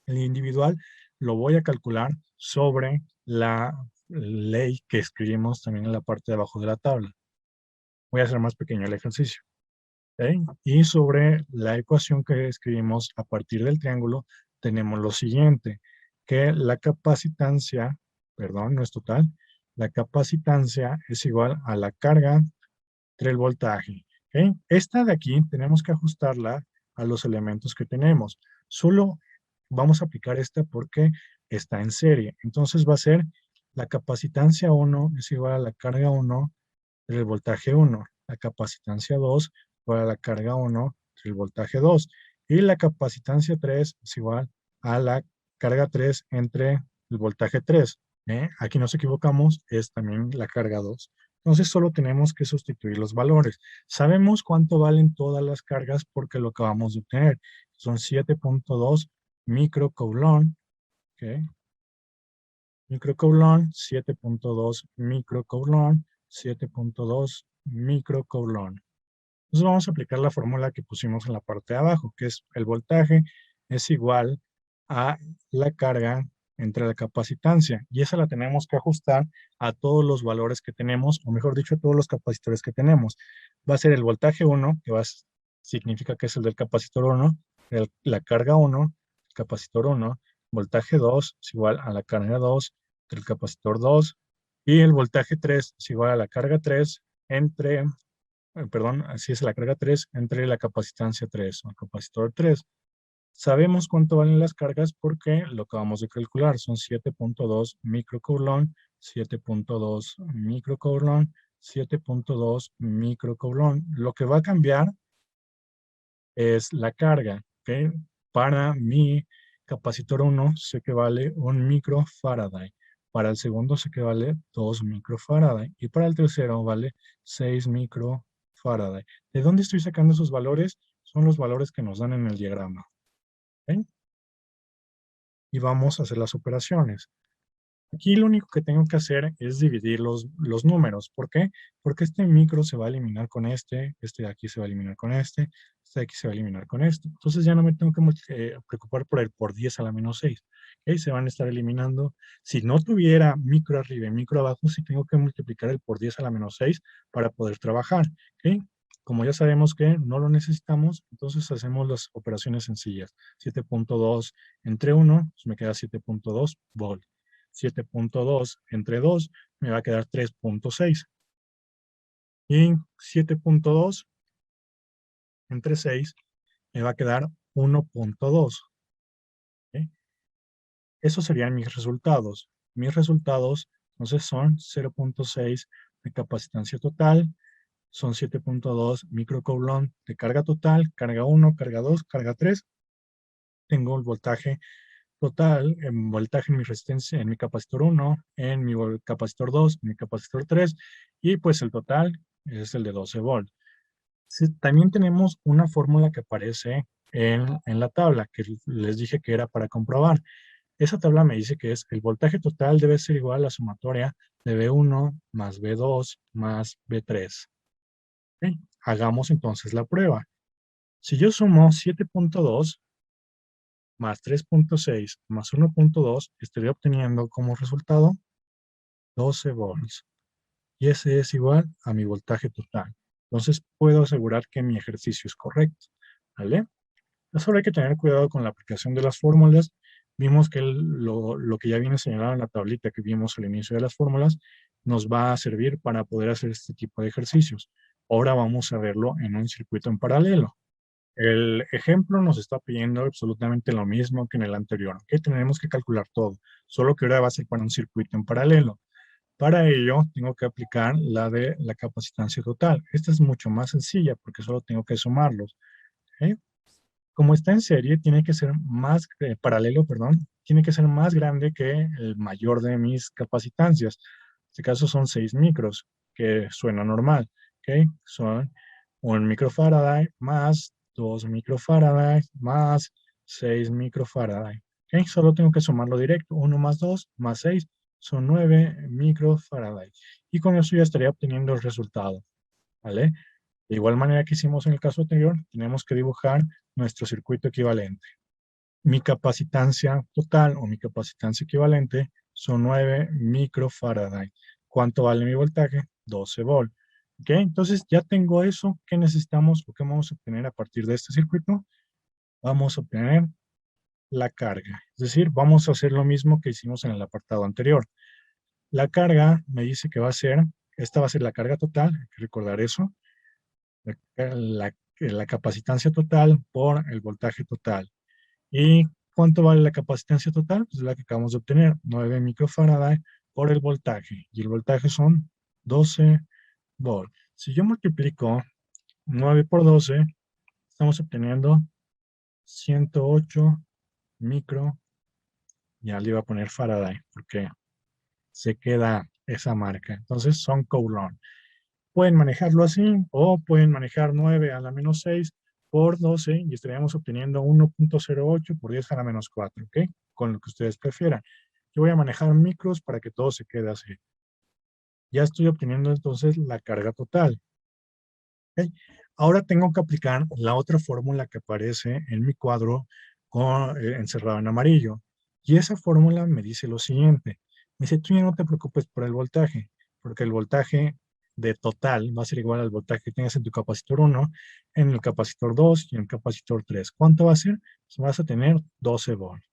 A: El individual lo voy a calcular sobre la ley que escribimos también en la parte de abajo de la tabla. Voy a hacer más pequeño el ejercicio. ¿Ok? Y sobre la ecuación que escribimos a partir del triángulo, tenemos lo siguiente, que la capacitancia perdón, no es total, la capacitancia es igual a la carga entre el voltaje. ¿Ok? Esta de aquí tenemos que ajustarla a los elementos que tenemos. Solo vamos a aplicar esta porque está en serie. Entonces va a ser la capacitancia 1 es igual a la carga 1 del voltaje 1. La capacitancia 2 igual a la carga 1 del voltaje 2. Y la capacitancia 3 es igual a la carga 3 entre el voltaje 3. Aquí nos equivocamos, es también la carga 2. Entonces solo tenemos que sustituir los valores. Sabemos cuánto valen todas las cargas porque lo acabamos de obtener. Son 7.2 microcoulomb, ¿ok? Microcoulomb, 7.2 microcoulomb, 7.2 microcoulomb. Entonces vamos a aplicar la fórmula que pusimos en la parte de abajo, que es el voltaje es igual a la carga entre la capacitancia. Y esa la tenemos que ajustar a todos los valores que tenemos, o mejor dicho, a todos los capacitores que tenemos. Va a ser el voltaje 1, que significa que es el del capacitor 1, la carga 1, el capacitor 1, voltaje 2 es igual a la carga 2 entre el capacitor 2, y el voltaje 3 es igual a la carga 3 entre perdón, así es la carga 3 entre la capacitancia 3 o el capacitor 3. Sabemos cuánto valen las cargas porque lo acabamos de calcular. Son 7.2 microcoulomb, 7.2 microcoulomb, 7.2 microcoulomb. Lo que va a cambiar es la carga, ¿ok? Para mi capacitor 1 sé que vale 1 microfaraday. Para el segundo sé que vale 2 microfaraday. Y para el tercero vale 6 microfaraday. ¿De dónde estoy sacando esos valores? Son los valores que nos dan en el diagrama. ¿Ok? Y vamos a hacer las operaciones. Aquí lo único que tengo que hacer es dividir los números. ¿Por qué? Porque este micro se va a eliminar con este de aquí se va a eliminar con este de aquí se va a eliminar con este. Entonces ya no me tengo que preocupar por el por 10 a la menos 6. ¿Okay? Se van a estar eliminando. Si no tuviera micro arriba y micro abajo, sí tengo que multiplicar el por 10 a la menos 6 para poder trabajar. ¿Okay? Como ya sabemos que no lo necesitamos, entonces hacemos las operaciones sencillas. 7.2 entre 1, pues me queda 7.2 volt. 7.2 entre 2 me va a quedar 3.6. Y 7.2 entre 6 me va a quedar 1.2. ¿Okay? Esos serían mis resultados. Mis resultados, entonces, son 0.6 de capacitancia total, son 7.2 microcoulomb de carga total, carga 1, carga 2, carga 3. Tengo el voltaje total, en voltaje en mi resistencia, en mi capacitor 1, en mi capacitor 2, en mi capacitor 3, y pues el total es el de 12 volt. Sí, también tenemos una fórmula que aparece en la tabla, que les dije que era para comprobar. Esa tabla me dice que es el voltaje total debe ser igual a la sumatoria de V1 más V2 más V3. ¿Ok? Hagamos entonces la prueba. Si yo sumo 7.2 más 3.6 más 1.2, estaría obteniendo como resultado 12 volts. Y ese es igual a mi voltaje total. Entonces puedo asegurar que mi ejercicio es correcto. ¿Vale? Solo hay que tener cuidado con la aplicación de las fórmulas. Vimos que lo que ya viene señalado en la tablita que vimos al inicio de las fórmulas nos va a servir para poder hacer este tipo de ejercicios. Ahora vamos a verlo en un circuito en paralelo. El ejemplo nos está pidiendo absolutamente lo mismo que en el anterior, que tenemos que calcular todo, solo que ahora va a ser para un circuito en paralelo. Para ello, tengo que aplicar la de la capacitancia total. Esta es mucho más sencilla porque solo tengo que sumarlos. ¿Ok? Como está en serie, tiene que ser más, paralelo, perdón, tiene que ser más grande que el mayor de mis capacitancias. En este caso son 6 micros, que suena normal, ¿ok? Son 1 microfaraday más 2 microfaraday más 6 microfaraday, ¿ok? Solo tengo que sumarlo directo, 1 más 2 más 6 son 9 microfaraday. Y con eso ya estaría obteniendo el resultado, ¿vale? De igual manera que hicimos en el caso anterior, tenemos que dibujar nuestro circuito equivalente. Mi capacitancia total o mi capacitancia equivalente son 9 microfaraday. ¿Cuánto vale mi voltaje? 12 volt. ¿Ok? Entonces ya tengo eso. ¿Qué necesitamos o qué vamos a obtener a partir de este circuito? Vamos a obtener la carga. Es decir, vamos a hacer lo mismo que hicimos en el apartado anterior. La carga me dice que va a ser, esta va a ser la carga total, hay que recordar eso, la capacitancia total por el voltaje total. ¿Y cuánto vale la capacitancia total? Pues la que acabamos de obtener, 9 microfarad por el voltaje. Y el voltaje son 12 volts. Si yo multiplico 9 por 12, estamos obteniendo 108 micro, ya le iba a poner Faraday, porque se queda esa marca. Entonces son Coulomb. Pueden manejarlo así o pueden manejar 9 a la menos 6 por 12 y estaríamos obteniendo 1.08 por 10 a la menos 4, ¿ok? Con lo que ustedes prefieran. Yo voy a manejar micros para que todo se quede así. Ya estoy obteniendo entonces la carga total, ¿ok? Ahora tengo que aplicar la otra fórmula que aparece en mi cuadro encerrado en amarillo. Y esa fórmula me dice lo siguiente. Me dice, tú ya no te preocupes por el voltaje, porque el voltaje de total va a ser igual al voltaje que tienes en tu capacitor 1, en el capacitor 2 y en el capacitor 3. ¿Cuánto va a ser? Pues vas a tener 12 volts.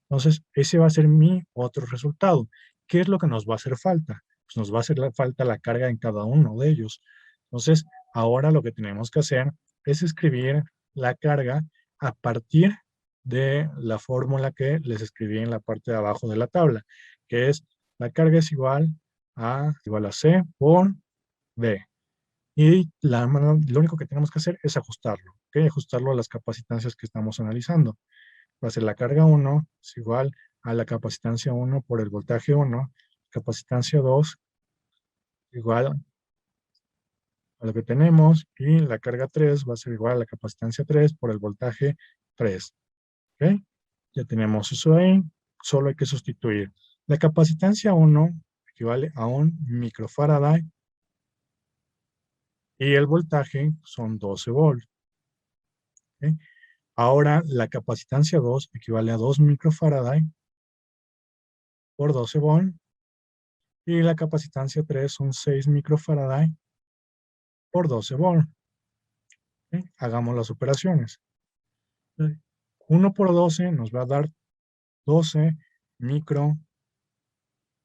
A: Entonces, ese va a ser mi otro resultado. ¿Qué es lo que nos va a hacer falta? Pues nos va a hacer falta la carga en cada uno de ellos. Entonces, ahora lo que tenemos que hacer es escribir la carga a partir de la fórmula que les escribí en la parte de abajo de la tabla, que es la carga es igual a C por B. Y lo único que tenemos que hacer es ajustarlo, ¿ok? Ajustarlo a las capacitancias que estamos analizando. Va a ser la carga 1 es igual a la capacitancia 1 por el voltaje 1, capacitancia 2 igual a lo que tenemos, y la carga 3 va a ser igual a la capacitancia 3 por el voltaje 3. ¿Ok? Ya tenemos eso ahí, solo hay que sustituir. La capacitancia 1 equivale a 1 microfarad y el voltaje son 12 volts. ¿Ok? Ahora la capacitancia 2 equivale a 2 microfarad por 12 volts y la capacitancia 3 son 6 microfarad por 12 volts. ¿Ok? Hagamos las operaciones. 1 por 12 nos va a dar 12 micro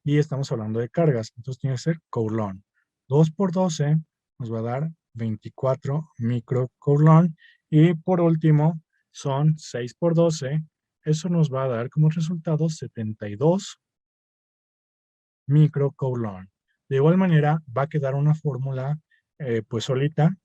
A: y estamos hablando de cargas, entonces tiene que ser Coulomb. 2 por 12 nos va a dar 24 micro Coulomb y por último son 6 por 12, eso nos va a dar como resultado 72 micro Coulomb. De igual manera va a quedar una fórmula pues solita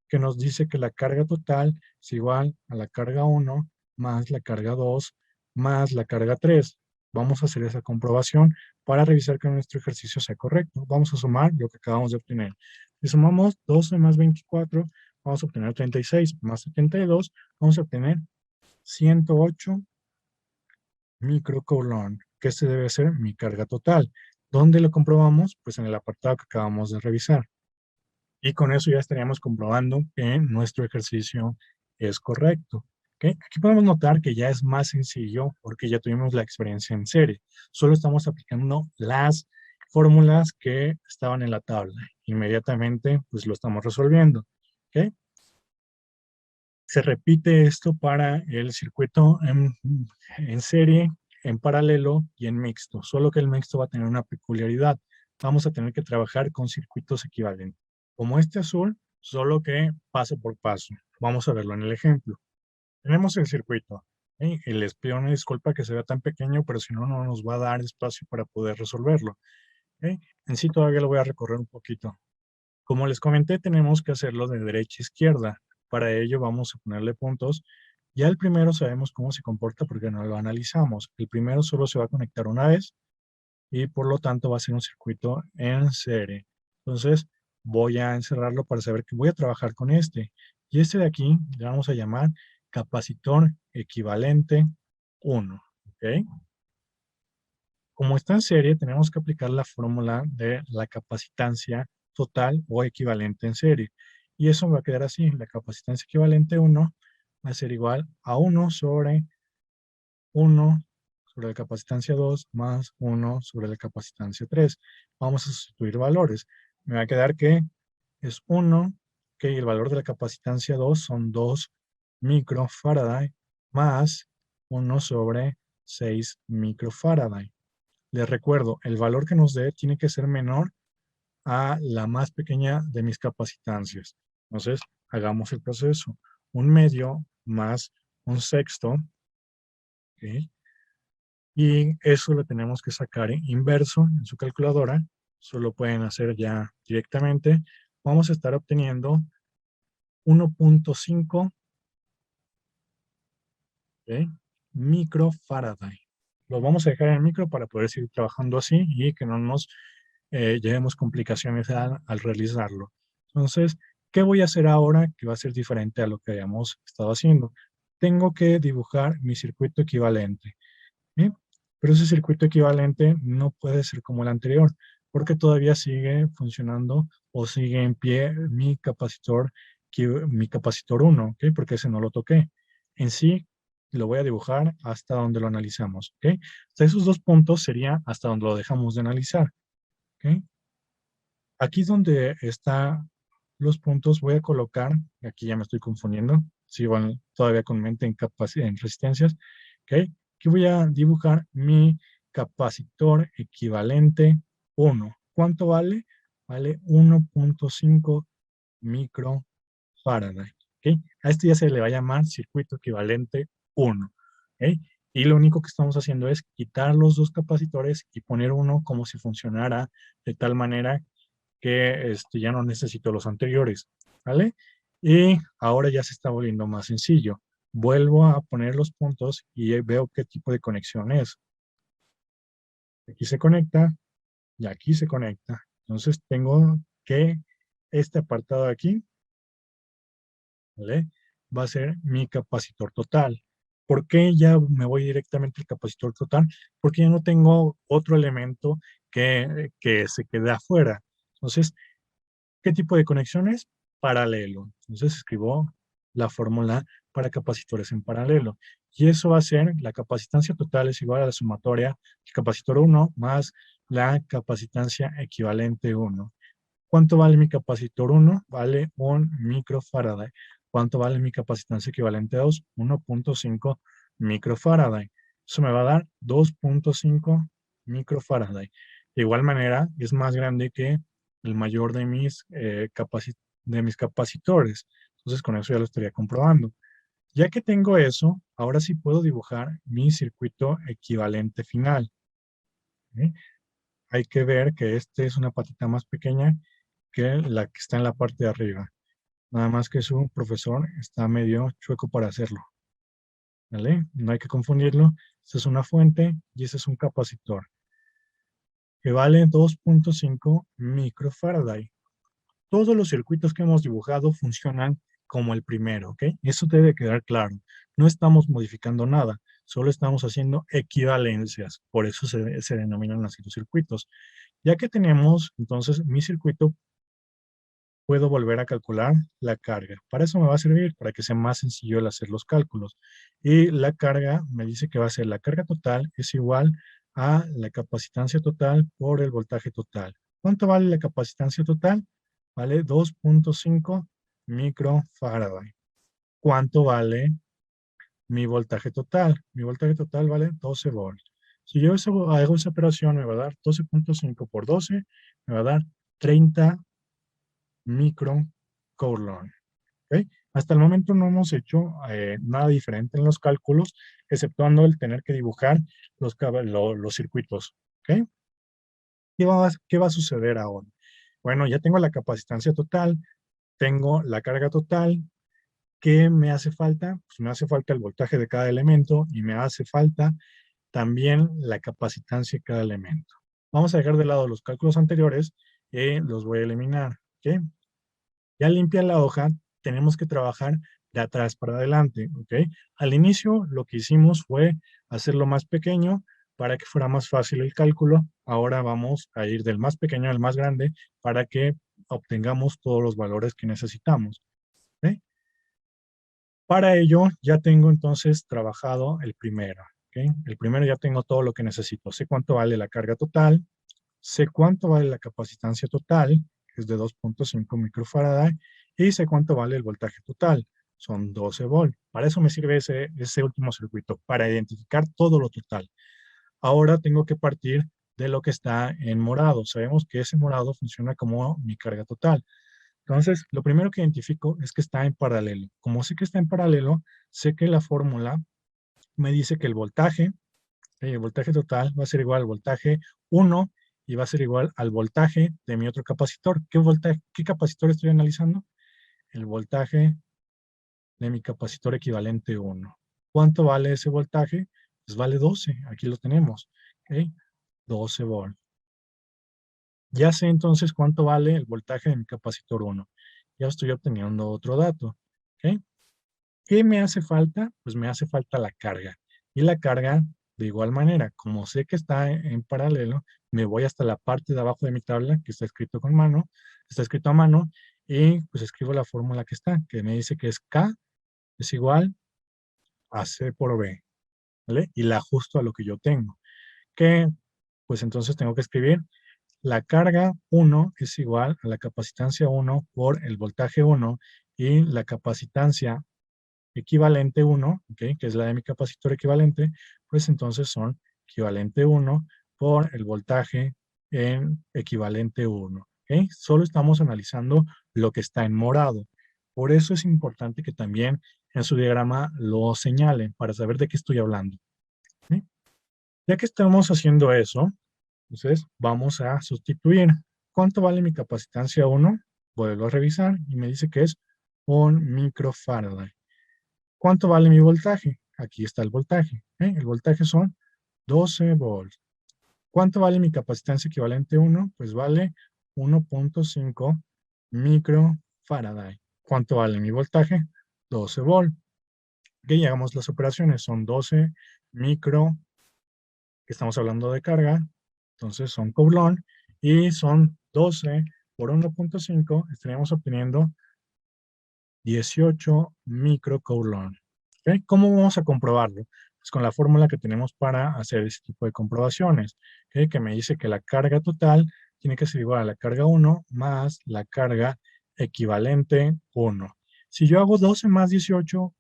A: que nos dice que la carga total es igual a la carga 1 más la carga 2 más la carga 3. Vamos a hacer esa comprobación para revisar que nuestro ejercicio sea correcto. Vamos a sumar lo que acabamos de obtener. Si sumamos 12 más 24, vamos a obtener 36 más 72, vamos a obtener 108 microcoulomb, que este debe ser mi carga total. ¿Dónde lo comprobamos? Pues en el apartado que acabamos de revisar. Y con eso ya estaríamos comprobando que nuestro ejercicio es correcto. ¿Ok? Aquí podemos notar que ya es más sencillo porque ya tuvimos la experiencia en serie. Solo estamos aplicando las fórmulas que estaban en la tabla. Inmediatamente, pues lo estamos resolviendo. ¿Ok? Se repite esto para el circuito en serie, en paralelo y en mixto. Solo que el mixto va a tener una peculiaridad. Vamos a tener que trabajar con circuitos equivalentes. Como este azul, solo que paso por paso. Vamos a verlo en el ejemplo. Tenemos el circuito. ¿Ok? Y les pido una disculpa que se vea tan pequeño, pero si no, no nos va a dar espacio para poder resolverlo. ¿Ok? En sí todavía lo voy a recorrer un poquito. Como les comenté, tenemos que hacerlo de derecha a izquierda. Para ello vamos a ponerle puntos. Ya el primero sabemos cómo se comporta porque no lo analizamos. El primero solo se va a conectar una vez y por lo tanto va a ser un circuito en serie. Entonces voy a encerrarlo para saber que voy a trabajar con este. Y este de aquí le vamos a llamar capacitor equivalente 1. ¿Ok? Como está en serie, tenemos que aplicar la fórmula de la capacitancia total o equivalente en serie. Y eso va a quedar así. La capacitancia equivalente 1 va a ser igual a 1 sobre 1 sobre la capacitancia 2 más 1 sobre la capacitancia 3. Vamos a sustituir valores. Me va a quedar que es 1, que el valor de la capacitancia 2 son 2 microfarad más 1 sobre 6 microfarad. Les recuerdo, el valor que nos dé tiene que ser menor a la más pequeña de mis capacitancias. Entonces, hagamos el proceso. Un medio más un sexto, ¿ok? Y eso lo tenemos que sacar en inverso en su calculadora. Eso lo pueden hacer ya directamente. Vamos a estar obteniendo 1.5, ¿ok? Microfaraday. Lo vamos a dejar en micro para poder seguir trabajando así y que no nos llevemos complicaciones al realizarlo. Entonces, ¿qué voy a hacer ahora que va a ser diferente a lo que habíamos estado haciendo? Tengo que dibujar mi circuito equivalente, ¿sí? Pero ese circuito equivalente no puede ser como el anterior, porque todavía sigue funcionando o sigue en pie mi capacitor 1, ¿ok? Porque ese no lo toqué. En sí, lo voy a dibujar hasta donde lo analizamos, ¿ok? Hasta esos dos puntos sería hasta donde lo dejamos de analizar, ¿ok? Aquí donde están los puntos voy a colocar, aquí ya me estoy confundiendo, sigo todavía con mente en resistencias, ¿ok? Aquí voy a dibujar mi capacitor equivalente 1. ¿Cuánto vale? Vale 1.5 microfaraday, ¿ok? A este ya se le va a llamar circuito equivalente 1, ¿ok? Y lo único que estamos haciendo es quitar los dos capacitores y poner uno como si funcionara de tal manera que ya no necesito los anteriores, ¿vale? Y ahora ya se está volviendo más sencillo. Vuelvo a poner los puntos y veo qué tipo de conexión es. Aquí se conecta y aquí se conecta. Entonces tengo que este apartado de aquí, ¿vale? Va a ser mi capacitor total. ¿Por qué ya me voy directamente al capacitor total? Porque ya no tengo otro elemento que se quede afuera. Entonces, ¿qué tipo de conexiones? Paralelo. Entonces escribo la fórmula para capacitores en paralelo. Y eso va a ser, la capacitancia total es igual a la sumatoria del capacitor 1 más la capacitancia equivalente 1. ¿Cuánto vale mi capacitor 1? Vale 1 microfaraday. ¿Cuánto vale mi capacitancia equivalente 2? 1.5 microfaraday. Eso me va a dar 2.5 microfaraday. De igual manera, es más grande que el mayor de mis capacitores. Entonces, con eso ya lo estaría comprobando. Ya que tengo eso, ahora sí puedo dibujar mi circuito equivalente final, ¿sí? Hay que ver que este es una patita más pequeña que la que está en la parte de arriba. Nada más que su profesor está medio chueco para hacerlo, ¿vale? No hay que confundirlo. Esta es una fuente y este es un capacitor que vale 2.5 microfaraday. Todos los circuitos que hemos dibujado funcionan como el primero, ¿ok? Eso debe quedar claro. No estamos modificando nada, solo estamos haciendo equivalencias. Por eso se denominan así los circuitos. Ya que tenemos entonces mi circuito, puedo volver a calcular la carga. Para eso me va a servir, para que sea más sencillo el hacer los cálculos. Y la carga me dice que va a ser la carga total es igual a la capacitancia total por el voltaje total. ¿Cuánto vale la capacitancia total? Vale 2.5 microfaraday. ¿Cuánto vale mi voltaje total? Mi voltaje total vale 12 volts. Si yo hago esa operación, me va a dar 12.5 por 12, me va a dar 30 microcoulomb. ¿Ok? Hasta el momento no hemos hecho nada diferente en los cálculos, exceptuando el tener que dibujar los circuitos. ¿Ok? ¿Qué va a suceder ahora? Bueno, ya tengo la capacitancia total, tengo la carga total. ¿Qué me hace falta? Pues me hace falta el voltaje de cada elemento y me hace falta también la capacitancia de cada elemento. Vamos a dejar de lado los cálculos anteriores y los voy a eliminar. ¿Ok? Ya limpia la hoja, tenemos que trabajar de atrás para adelante, ¿ok? Al inicio lo que hicimos fue hacerlo más pequeño para que fuera más fácil el cálculo. Ahora vamos a ir del más pequeño al más grande para que obtengamos todos los valores que necesitamos, ¿ok? Para ello ya tengo entonces trabajado el primero, ¿ok? El primero ya tengo todo lo que necesito. Sé cuánto vale la carga total, sé cuánto vale la capacitancia total, que es de 2.5 microfaraday, y sé cuánto vale el voltaje total, son 12 volts. Para eso me sirve ese último circuito, para identificar todo lo total. Ahora tengo que partir de lo que está en morado. Sabemos que ese morado funciona como mi carga total. Entonces, lo primero que identifico es que está en paralelo. Como sé que está en paralelo, sé que la fórmula me dice que el voltaje total va a ser igual al voltaje 1 y va a ser igual al voltaje de mi otro capacitor. ¿Qué capacitor estoy analizando? El voltaje de mi capacitor equivalente 1. ¿Cuánto vale ese voltaje? Pues vale 12, aquí lo tenemos, ¿ok? 12 volts. Ya sé entonces cuánto vale el voltaje de mi capacitor 1. Ya estoy obteniendo otro dato, ¿ok? ¿Qué me hace falta? Pues me hace falta la carga. Y la carga, de igual manera, como sé que está en paralelo, me voy hasta la parte de abajo de mi tabla, que está escrito con mano, está escrito a mano, y pues escribo la fórmula que está, que me dice que es K es igual a C por B, ¿vale? Y la ajusto a lo que yo tengo. Que, pues entonces tengo que escribir la carga 1 es igual a la capacitancia 1 por el voltaje 1 y la capacitancia equivalente 1, ¿okay? Que es la de mi capacitor equivalente, pues entonces son equivalente 1 por el voltaje en equivalente 1. ¿Okay? Solo estamos analizando lo que está en morado. Por eso es importante que también en su diagrama lo señalen para saber de qué estoy hablando. ¿Okay? Ya que estamos haciendo eso, entonces vamos a sustituir. ¿Cuánto vale mi capacitancia 1? Vuelvo a revisar y me dice que es 1 microfarad. ¿Cuánto vale mi voltaje? Aquí está el voltaje. El voltaje son 12 volts. ¿Cuánto vale mi capacitancia equivalente 1? Pues vale 1.5 microfarad. ¿Cuánto vale mi voltaje? 12 volts. Ok, hagamos las operaciones. Son 12 micro, que estamos hablando de carga. Entonces son coulomb y son 12 por 1.5. Estaríamos obteniendo 18 microcoulomb. ¿Okay? ¿Cómo vamos a comprobarlo? Pues con la fórmula que tenemos para hacer ese tipo de comprobaciones, ¿okay? Que me dice que la carga total tiene que ser igual a la carga 1 más la carga equivalente 1. Si yo hago 12 más 18, ¿okay?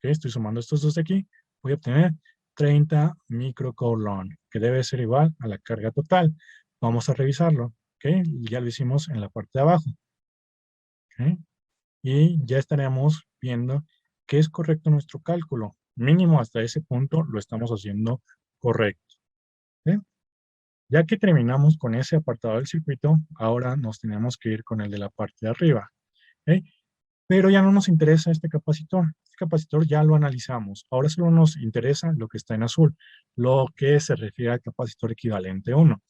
A: Estoy sumando estos dos de aquí, voy a obtener 30 microcoulomb, que debe ser igual a la carga total. Vamos a revisarlo, ¿okay? Ya lo hicimos en la parte de abajo, ¿okay? Y ya estaremos viendo que es correcto nuestro cálculo. Mínimo hasta ese punto lo estamos haciendo correcto. ¿Sí? Ya que terminamos con ese apartado del circuito, ahora nos tenemos que ir con el de la parte de arriba. ¿Sí? Pero ya no nos interesa este capacitor. Este capacitor ya lo analizamos. Ahora solo nos interesa lo que está en azul, lo que se refiere al capacitor equivalente 1.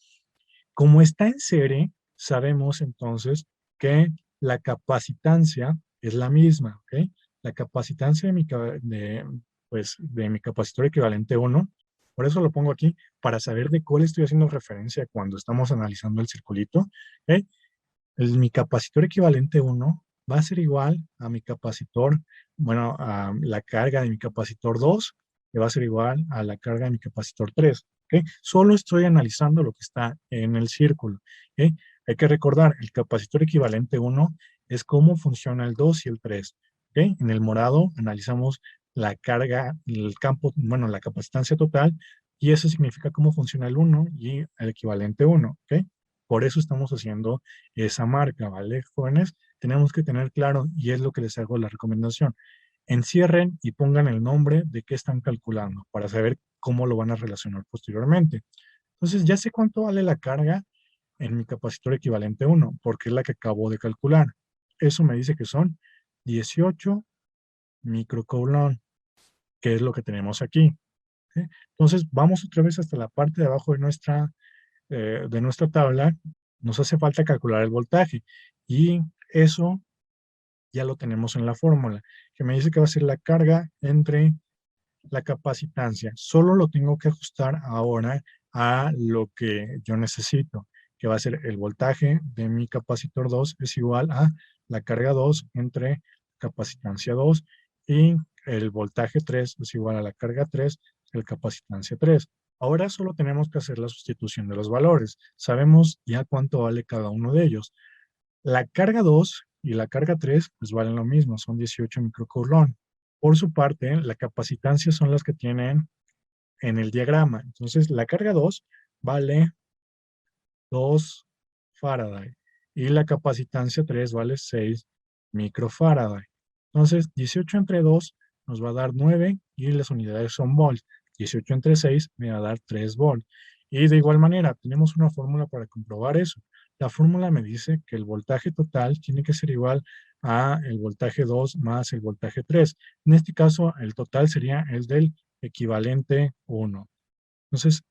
A: Como está en serie, sabemos entonces que la capacitancia es la misma, ¿ok? La capacitancia de mi capacitor equivalente 1, por eso lo pongo aquí, para saber de cuál estoy haciendo referencia cuando estamos analizando el circulito, ¿ok? Mi capacitor equivalente 1 va a ser igual a mi capacitor, bueno, a la carga de mi capacitor 2, que va a ser igual a la carga de mi capacitor 3. ¿Okay? Solo estoy analizando lo que está en el círculo. ¿Okay? Hay que recordar, el capacitor equivalente 1 es cómo funciona el 2 y el 3. ¿Okay? En el morado analizamos la carga, el campo, bueno, la capacitancia total, y eso significa cómo funciona el 1 y el equivalente 1. ¿Okay? Por eso estamos haciendo esa marca, ¿vale, jóvenes? Tenemos que tener claro, y es lo que les hago la recomendación, encierren y pongan el nombre de qué están calculando para saber cómo lo van a relacionar posteriormente. Entonces, ya sé cuánto vale la carga en mi capacitor equivalente 1, porque es la que acabo de calcular. Eso me dice que son 18 microcoulomb, que es lo que tenemos aquí. ¿Sí? Entonces, vamos otra vez hasta la parte de abajo de nuestra tabla. Nos hace falta calcular el voltaje y eso ya lo tenemos en la fórmula, que me dice que va a ser la carga entre la capacitancia. Solo lo tengo que ajustar ahora a lo que yo necesito, que va a ser el voltaje de mi capacitor 2 es igual a la carga 2 entre capacitancia 2 y el voltaje 3 es igual a la carga 3, el capacitancia 3. Ahora solo tenemos que hacer la sustitución de los valores. Sabemos ya cuánto vale cada uno de ellos. La carga 2 y la carga 3 pues valen lo mismo, son 18 microcoulomb. Por su parte, la capacitancia son las que tienen en el diagrama. Entonces, la carga 2 vale 2 Faraday. Y la capacitancia 3 vale 6 microfaraday. Entonces, 18 entre 2 nos va a dar 9 y las unidades son volts. 18 entre 6 me va a dar 3 volts. Y de igual manera, tenemos una fórmula para comprobar eso. La fórmula me dice que el voltaje total tiene que ser igual a el voltaje 2 más el voltaje 3. En este caso, el total sería el del equivalente 1. Entonces,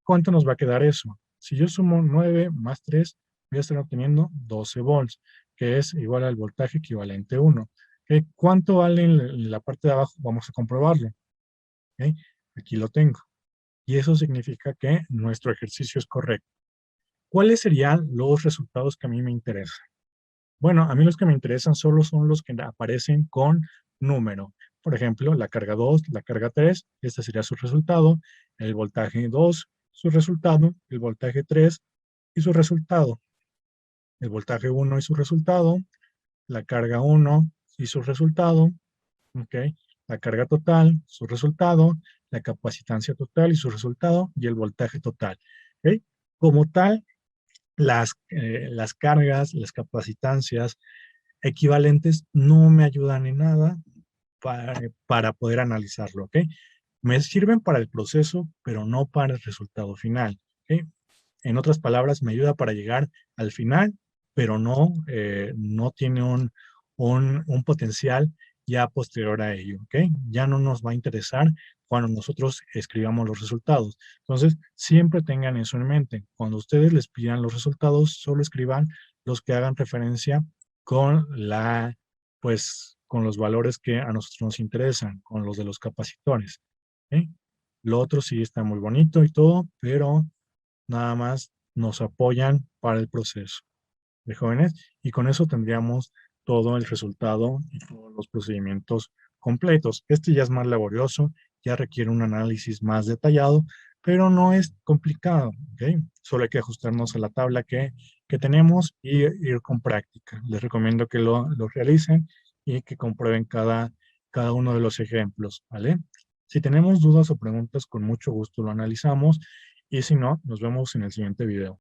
A: ¿cuánto nos va a quedar eso? Si yo sumo 9 más 3, voy a estar obteniendo 12 volts, que es igual al voltaje equivalente 1. ¿Ok? ¿Cuánto vale en la parte de abajo? Vamos a comprobarlo. ¿Ok? Aquí lo tengo. Y eso significa que nuestro ejercicio es correcto. ¿Cuáles serían los resultados que a mí me interesan? Bueno, a mí los que me interesan solo son los que aparecen con número. Por ejemplo, la carga 2, la carga 3, este sería su resultado, el voltaje 2, su resultado, el voltaje 3 y su resultado, el voltaje 1 y su resultado, la carga 1 y su resultado, ¿ok? La carga total, su resultado, la capacitancia total y su resultado, y el voltaje total. ¿Ok? Como tal, las cargas, las capacitancias equivalentes no me ayudan en nada para poder analizarlo, ¿ok? Me sirven para el proceso, pero no para el resultado final, ¿ok? En otras palabras, me ayuda para llegar al final, pero no tiene un potencial ya posterior a ello, ¿ok? Ya no nos va a interesar cuando nosotros escribamos los resultados. Entonces, siempre tengan eso en mente. Cuando ustedes les pidan los resultados, solo escriban los que hagan referencia con pues, con los valores que a nosotros nos interesan, con los de los capacitores, ¿ok? Lo otro sí está muy bonito y todo, pero nada más nos apoyan para el proceso de jóvenes y con eso tendríamos todo el resultado y todos los procedimientos completos. Este ya es más laborioso, ya requiere un análisis más detallado, pero no es complicado, ¿ok? Solo hay que ajustarnos a la tabla que tenemos y ir con práctica. Les recomiendo que lo realicen y que comprueben cada uno de los ejemplos, ¿vale? Si tenemos dudas o preguntas, con mucho gusto lo analizamos y si no, nos vemos en el siguiente video.